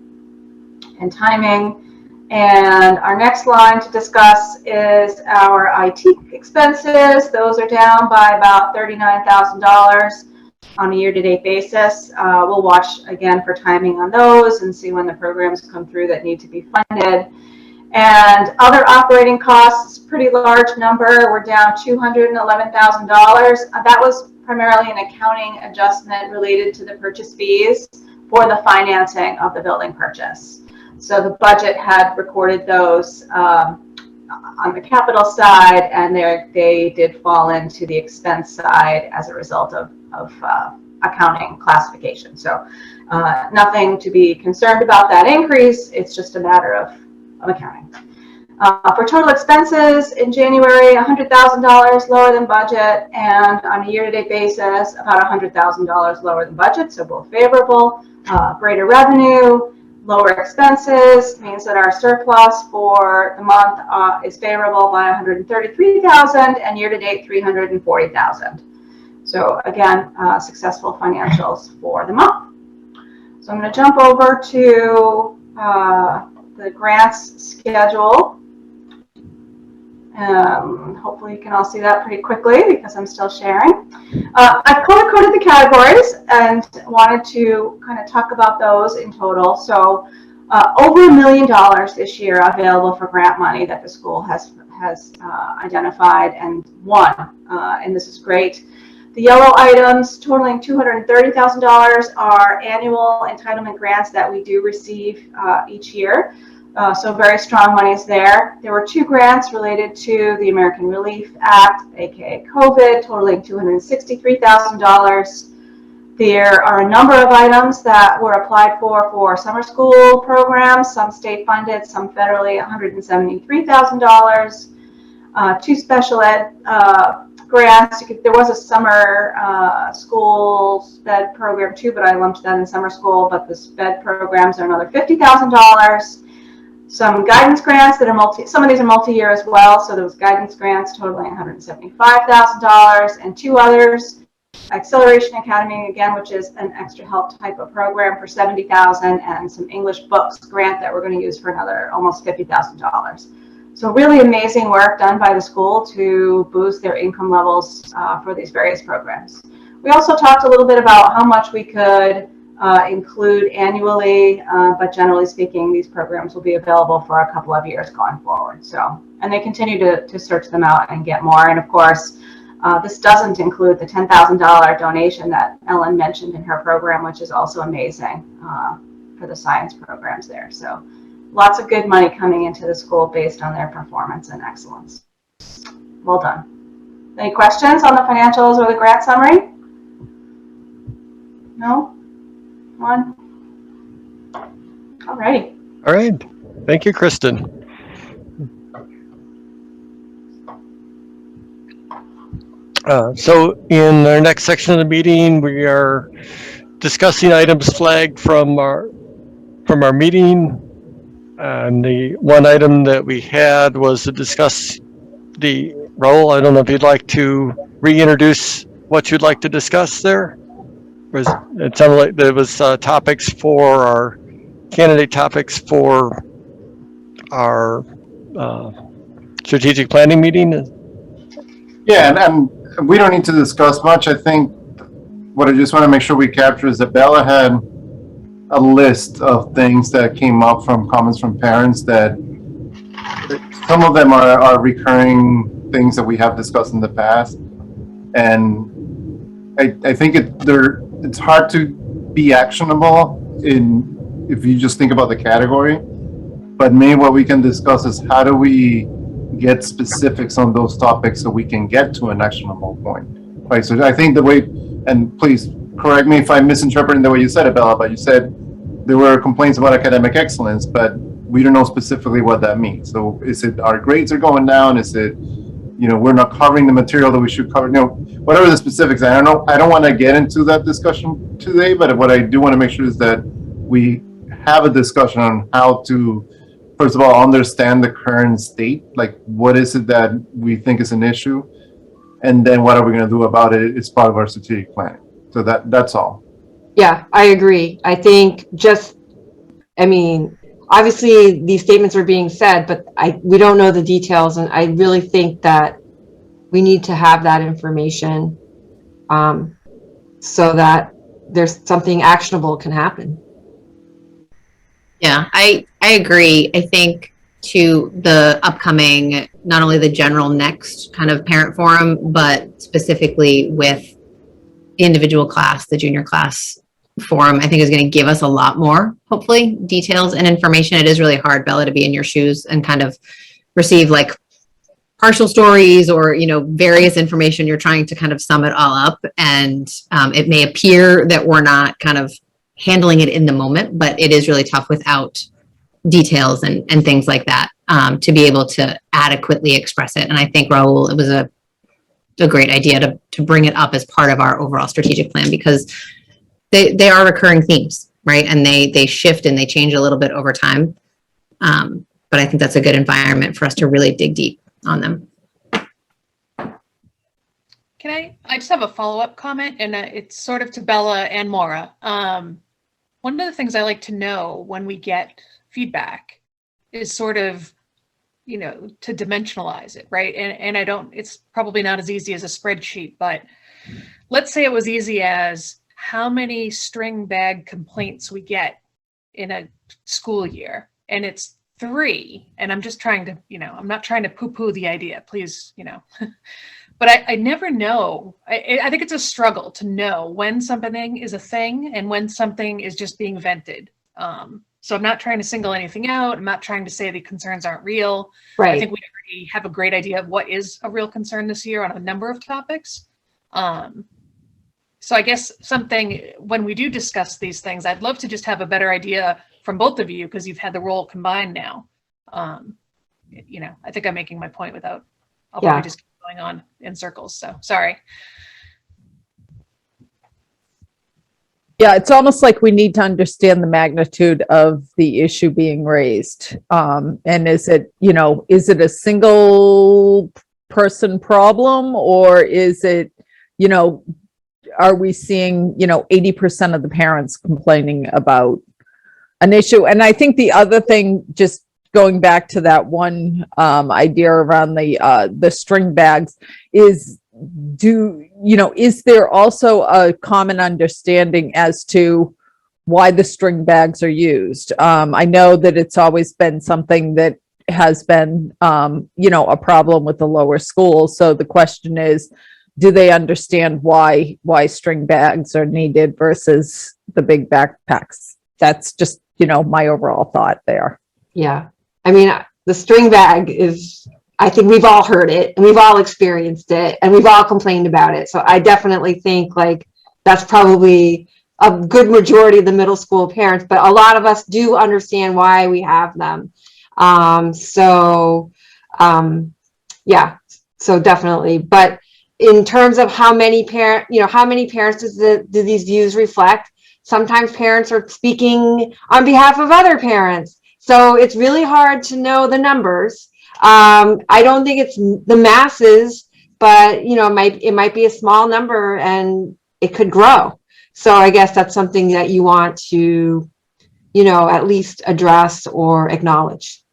and timing. And our next line to discuss is our IT expenses. Those are down by about $39,000 on a year-to-date basis. We'll watch again for timing on those and see when the programs come through that need to be funded. And other operating costs, pretty large number. We're down $211,000. That was primarily an accounting adjustment related to the purchase fees for the financing of the building purchase. So the budget had recorded those on the capital side, and they did fall into the expense side as a result of accounting classification. So nothing to be concerned about that increase. It's just a matter of accounting. For total expenses in January, $100,000 lower than budget, and on a year-to-date basis, about $100,000 lower than budget, so both favorable. Greater revenue, lower expenses means that our surplus for the month is favorable by $133,000, and year-to-date $340,000. So again, successful financials for the month. So I'm going to jump over to the grants schedule. Hopefully you can all see that pretty quickly because I'm still sharing. I color-coded the categories and wanted to kind of talk about those in total. So over $1 million this year available for grant money that the school has identified and won, and this is great. The yellow items totaling $230,000 are annual entitlement grants that we do receive each year. So very strong monies there. There were 2 grants related to the American Relief Act, aka COVID, totaling $263,000. There are a number of items that were applied for summer school programs, some state funded, some federally, $173,000. 2 special ed grants. There was a summer school SPED program too, but I lumped that in summer school, but the SPED programs are another $50,000. some guidance grants that are some of these are multi-year as well. So those guidance grants totaling $175,000, and 2 others, Acceleration Academy, again, which is an extra help type of program, for $70,000, and some English books grant that we're going to use for another almost $50,000. So really amazing work done by the school to boost their income levels for these various programs. We also talked a little bit about how much we could include annually, but generally speaking, these programs will be available for a couple of years going forward. So, and they continue to search them out and get more. And of course, this doesn't include the $10,000 donation that Ellen mentioned in her program, which is also amazing for the science programs there. So lots of good money coming into the school based on their performance and excellence. Well done. Any questions on the financials or the grant summary? No? One? Alrighty. All right. Thank you, Kristen. So in our next section of the meeting, we are discussing items flagged from our meeting. And the one item that we had was to discuss the role. I don't know if you'd like to reintroduce what you'd like to discuss there. It sounded like there was topics for our candidate topics for our strategic planning meeting. Yeah, and we don't need to discuss much. I think what I just want to make sure we capture is that Bella had a list of things that came up from comments from parents that some of them are recurring things that we have discussed in the past. And I think it's hard to be actionable if you just think about the category. But maybe what we can discuss is how do we get specifics on those topics so we can get to an actionable point, right? So I think the way, and please correct me if I'm misinterpreting the way you said it, Bella, but you said there were complaints about academic excellence, but we don't know specifically what that means. So is it our grades are going down? Is it, we're not covering the material that we should cover? Whatever the specifics. I don't want to get into that discussion today, but what I do want to make sure is that we have a discussion on how to, first of all, understand the current state, like what is it that we think is an issue, and then what are we going to do about it? It's part of our strategic planning. So that's all. Yeah, I agree. I think obviously these statements are being said, but we don't know the details, and I really think that we need to have that information so that there's something actionable can happen. Yeah, I agree. I think to the upcoming, not only the general next kind of parent forum, but specifically with the individual class, the junior class forum, I think is going to give us a lot more, hopefully, details and information. It is really hard, Bella, to be in your shoes and kind of receive like partial stories or, various information. You're trying to kind of sum it all up. And it may appear that we're not kind of handling it in the moment, but it is really tough without details and things like that to be able to adequately express it. And I think, Raul, it was a great idea to bring it up as part of our overall strategic plan, because they are recurring themes, right? And they shift and they change a little bit over time. But I think that's a good environment for us to really dig deep on them. I just have a follow-up comment, and it's sort of to Bella and Maura. One of the things I like to know when we get feedback is sort of, to dimensionalize it, right? And it's probably not as easy as a spreadsheet, but let's say it was easy as how many string bag complaints we get in a school year, and it's 3. And I'm just trying to, I'm not trying to poo-poo the idea, please, but I never know. I think it's a struggle to know when something is a thing and when something is just being vented. So I'm not trying to single anything out. I'm not trying to say the concerns aren't real. Right. I think we already have a great idea of what is a real concern this year on a number of topics. So I guess when we do discuss these things, I'd love to just have a better idea from both of you, because you've had the role combined now. I think I'm making my point without, I'll probably just keep going on in circles. So sorry. Yeah, it's almost like we need to understand the magnitude of the issue being raised. And is it, is it a single person problem, or is it, are we seeing, 80% of the parents complaining about an issue? And I think the other thing, just going back to that one idea around the string bags, is is there also a common understanding as to why the string bags are used? I know that it's always been something that has been, a problem with the lower schools. So the question is, do they understand why string bags are needed versus the big backpacks? That's just, my overall thought there. Yeah. I mean, the string bag is, I think we've all heard it and we've all experienced it and we've all complained about it. So I definitely think like that's probably a good majority of the middle school parents, but a lot of us do understand why we have them. Yeah, so definitely. But in terms of how many parents do these views reflect? Sometimes parents are speaking on behalf of other parents. So it's really hard to know the numbers. I don't think it's the masses, but it might be a small number and it could grow. So I guess that's something that you want to, at least address or acknowledge.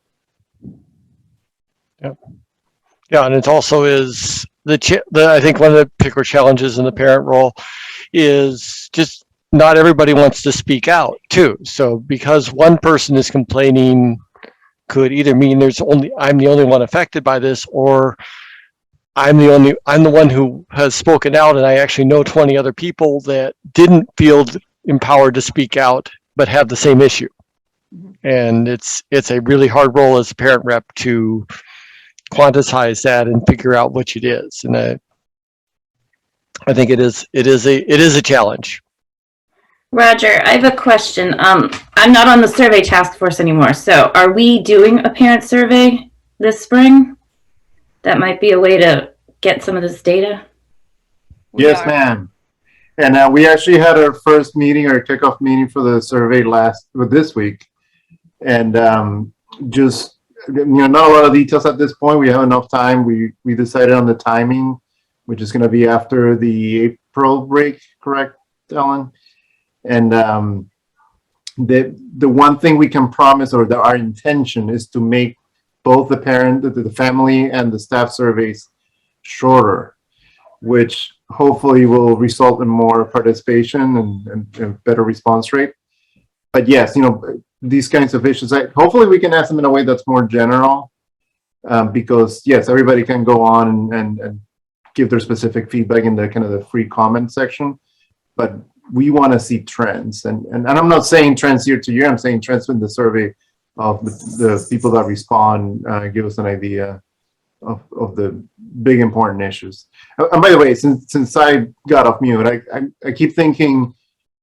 Yep. Yeah, and it also is I think one of the particular challenges in the parent role is just not everybody wants to speak out too. So because one person is complaining could either mean I'm the only one affected by this, or I'm the one who has spoken out and I actually know 20 other people that didn't feel empowered to speak out but have the same issue. And it's a really hard role as a parent rep to quantize that and figure out which it is. And I think it is a challenge. Roger, I have a question. I'm not on the survey task force anymore. So are we doing a parent survey this spring? That might be a way to get some of this data. Yes, ma'am. And we actually had our first meeting, our kickoff meeting for the survey this week. And just, not a lot of details at this point. We have enough time. We decided on the timing, which is going to be after the April break, correct, Ellen? And the one thing we can promise, or our intention, is to make both the family and the staff surveys shorter, which hopefully will result in more participation and better response rate. But yes, these kinds of issues, hopefully we can ask them in a way that's more general, because yes, everybody can go on and give their specific feedback in the kind of the free comment section, but we want to see trends. And I'm not saying trends year to year, I'm saying trends in the survey of the people that respond, give us an idea of the big important issues. And by the way, since I got off mute, I keep thinking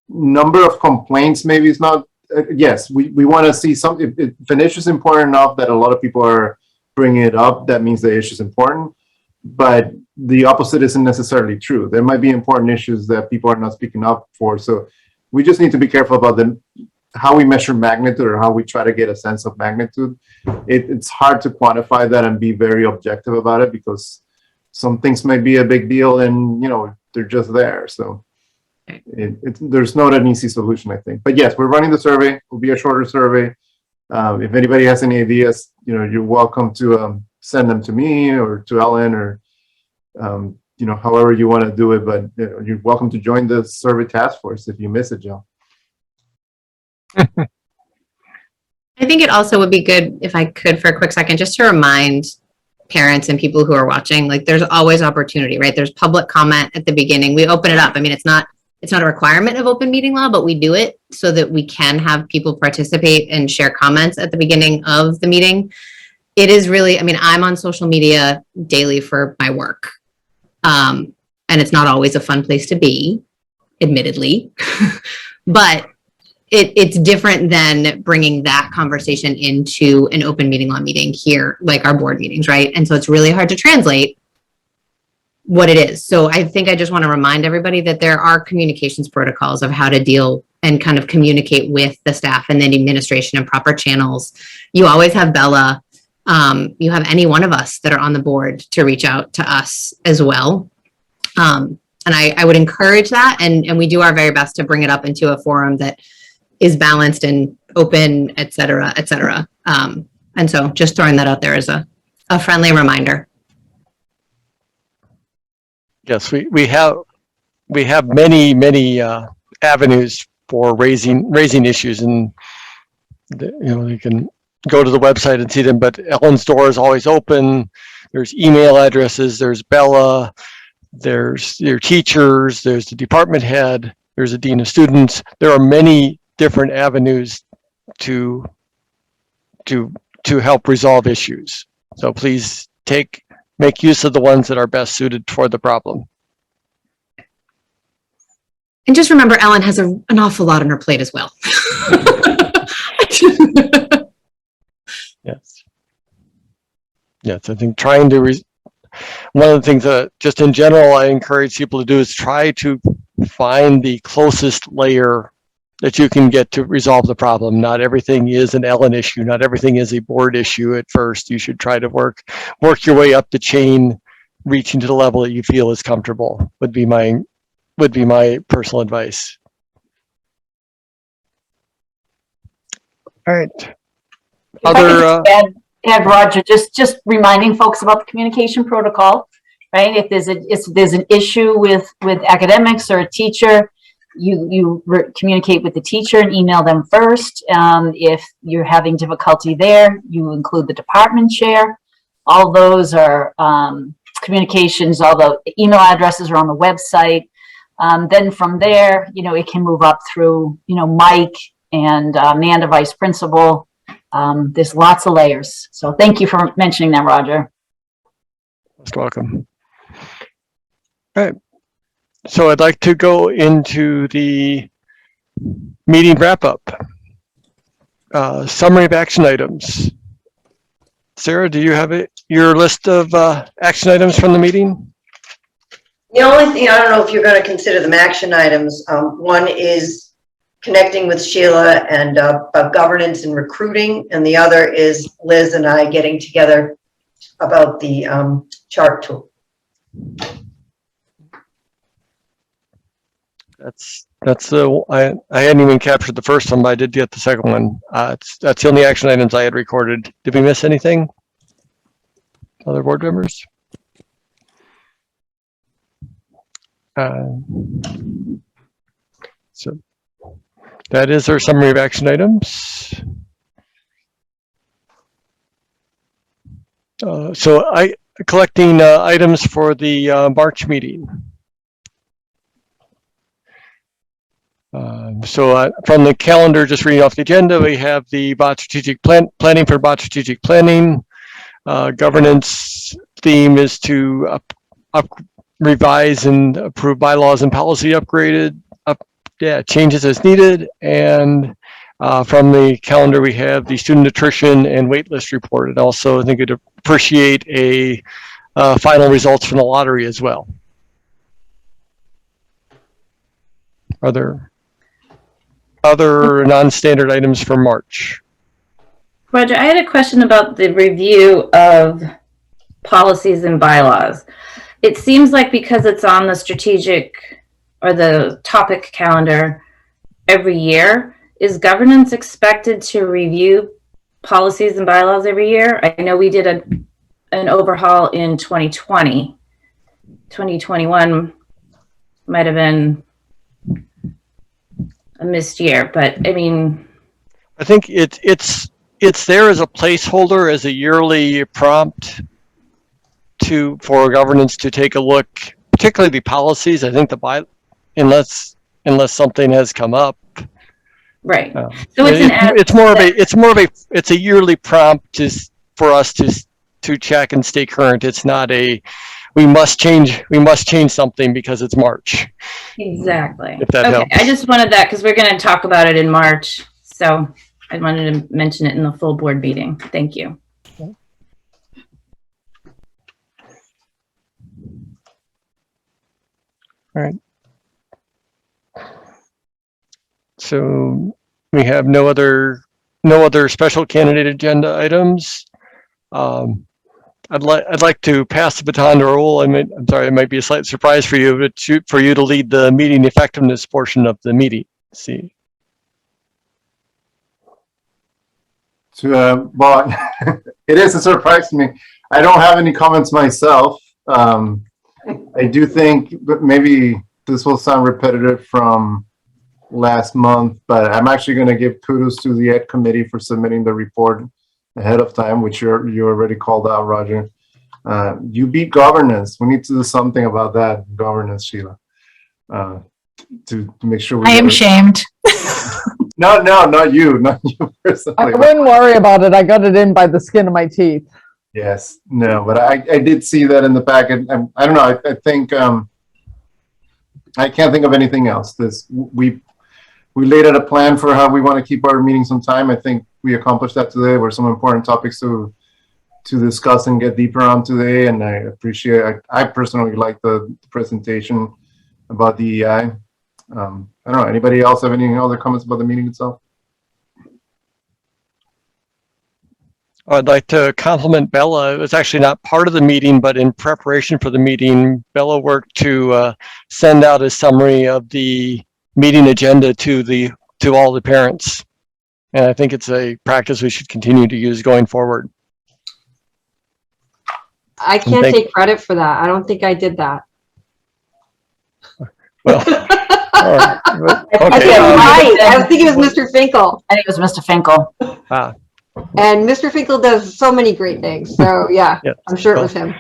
number of complaints maybe is not, yes, we want to see something. If an issue is important enough that a lot of people are bringing it up, that means the issue is important. But the opposite isn't necessarily true. There might be important issues that people are not speaking up for. So we just need to be careful about how we measure magnitude, or how we try to get a sense of magnitude. It's hard to quantify that and be very objective about it, because some things might be a big deal and they're just there. So there's not an easy solution, I think. But yes, we're running the survey. It'll be a shorter survey. If anybody has any ideas, you're welcome to send them to me or to Ellen, or however you want to do it. But you're welcome to join the survey task force if you miss it, Joe. I think it also would be good, if I could, for a quick second, just to remind parents and people who are watching, like, there's always opportunity, right? There's public comment at the beginning. We open it up. I mean, it's not a requirement of open meeting law, but we do it so that we can have people participate and share comments at the beginning of the meeting. It is really, I'm on social media daily for my work. And it's not always a fun place to be, admittedly, but it's different than bringing that conversation into an open meeting law meeting here, like our board meetings, right? And so it's really hard to translate what it is. So I think I just want to remind everybody that there are communications protocols of how to deal and kind of communicate with the staff and then administration and proper channels. You always have Bella. You have any one of us that are on the board to reach out to us as well. And I would encourage that. And we do our very best to bring it up into a forum that is balanced and open, et cetera, et cetera. And so just throwing that out there as a friendly reminder. Yes, we have many avenues for raising issues, and you can go to the website and see them. But Ellen's door is always open. There's email addresses. There's Bella. There's your teachers. There's the department head. There's a dean of students. There are many different avenues to help resolve issues. So please make use of the ones that are best suited for the problem. And just remember, Ellen has an awful lot on her plate as well. Yes. Yes, I think trying to, one of the things that just in general I encourage people to do is try to find the closest layer that you can get to resolve the problem. Not everything is an Ellen issue. Not everything is a board issue at first. You should try to work your way up the chain, reaching to the level that you feel is comfortable, would be my personal advice. All right. Add Roger, just reminding folks about the communication protocol, right? If there's an issue with academics or a teacher, you communicate with the teacher and email them first. If you're having difficulty there, you include the department chair. All those are communications. All the email addresses are on the website. Then from there, it can move up through, Mike and Amanda, vice principal. There's lots of layers. So thank you for mentioning that, Roger. Most welcome. All right. So I'd like to go into the meeting wrap up. Summary of action items. Sarah, do you have your list of action items from the meeting? The only thing, I don't know if you're going to consider them action items. One is connecting with Sheila and about governance and recruiting, and the other is Liz and I getting together about the chart tool. That's the I hadn't even captured the first one, but I did get the second one. That's the only action items I had recorded. Did we miss anything? Other board members? So that is our summary of action items. So I collecting items for the March meeting. So from the calendar, just reading off the agenda, we have the bot strategic planning for bot strategic planning. Governance theme is to revise and approve bylaws and policy changes as needed. And from the calendar, we have the student attrition and wait list report. And also, I think I'd appreciate a final results from the lottery as well. Are there other non-standard items for March? Roger, I had a question about the review of policies and bylaws. It seems like because it's on the strategic or the topic calendar every year, is governance expected to review policies and bylaws every year? I know we did an overhaul in 2020. 2021 might have been a missed year, but I mean, I think it's there as a placeholder, as a yearly prompt for governance to take a look, particularly the policies. I think unless something has come up, right? So it's a yearly prompt for us to check and stay current. It's not we must change something because it's March. Exactly. If that helps. I just wanted that because we're going to talk about it in March. So I wanted to mention it in the full board meeting. Thank you. All right. So we have no other special candidate agenda items. I'd like to pass the baton to Raul. I'm sorry, it might be a slight surprise for you, but for you to lead the meeting effectiveness portion of the meeting. See. So, well, it is a surprise to me. I don't have any comments myself. I do think that maybe this will sound repetitive from last month, but I'm actually going to give kudos to the Ed Committee for submitting the report ahead of time, which you already called out, Roger. You beat governance. We need to do something about that governance, Sheila, to make sure. I am shamed. No, not you personally. I wouldn't worry about it. I got it in by the skin of my teeth. Yes, no, but I did see that in the packet. I don't know. I think I can't think of anything else. We laid out a plan for how we want to keep our meetings on time. I think we accomplished that today. There were some important topics to discuss and get deeper on today, and I appreciate. I personally like the presentation about the EI. I don't know. Anybody else have any other comments about the meeting itself? I'd like to compliment Bella. It was actually not part of the meeting, but in preparation for the meeting, Bella worked to send out a summary of the meeting agenda to all the parents. And I think it's a practice we should continue to use going forward. I can't take credit for that. I don't think I did that. Well, all right. Okay, I was thinking it was Mr. Finkel. I think it was Mr. Finkel. And Mr. Finkel does so many great things. So yeah, I'm sure it was him.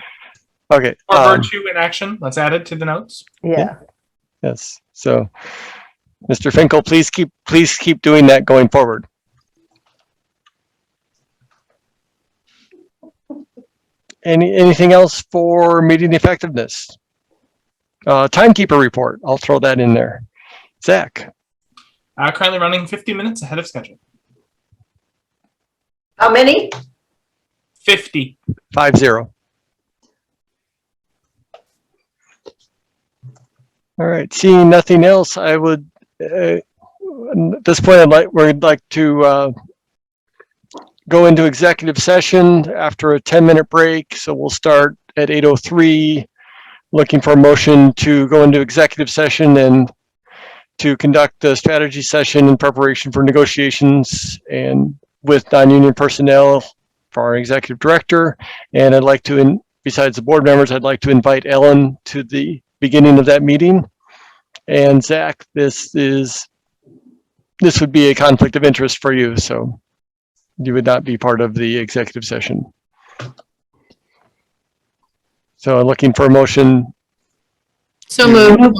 Okay. Or virtue in action. Let's add it to the notes. Yeah. Yes. So, Mr. Finkel, please keep doing that going forward. Anything else for meeting effectiveness? Timekeeper report. I'll throw that in there. Zach. Currently running 50 minutes ahead of schedule. How many? 50. 50. All right. Seeing nothing else, I would at this point we'd like to go into executive session after a 10-minute break. So we'll start at 8:03. Looking for a motion to go into executive session and to conduct a strategy session in preparation for negotiations and with non-union personnel for our executive director. And I'd like to, besides the board members, I'd like to invite Ellen to the beginning of that meeting. And Zach, this would be a conflict of interest for you, so you would not be part of the executive session. So I'm looking for a motion. So moved.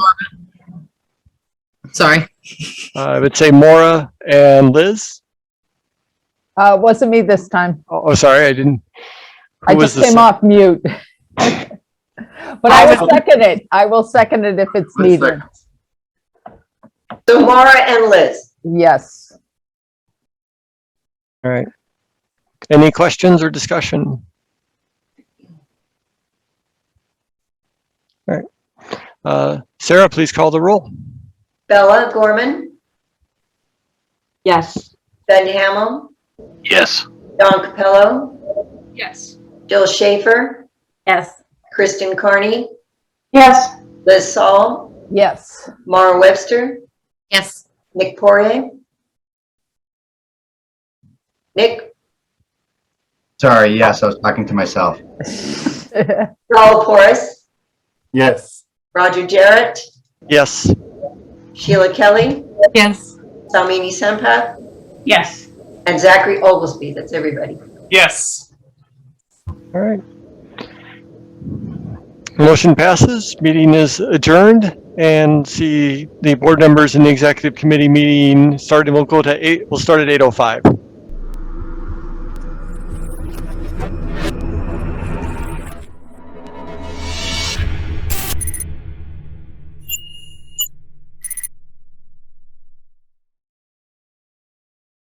Sorry. I would say Maura and Liz. Wasn't me this time. Oh, sorry, I didn't. I just came off mute. But I will second it. I will second it if it's needed. So Maura and Liz. Yes. All right. Any questions or discussion? All right. Sarah, please call the roll. Bella Gorman. Yes. Ben Hamill. Yes. Don Capello. Yes. Jill Schaefer. Yes. Kristen Carney. Yes. Liz Saul. Yes. Mara Webster. Yes. Nick Poirier. Nick. Sorry, yes, I was talking to myself. Raul Porras. Yes. Roger Jarrett. Yes. Sheila Kelly. Yes. Salmini Sampath. Yes. And Zachary Oglesby. That's everybody. Yes. All right. Motion passes. Meeting is adjourned. And see the board members in the executive committee meeting starting. We'll start at 8:05.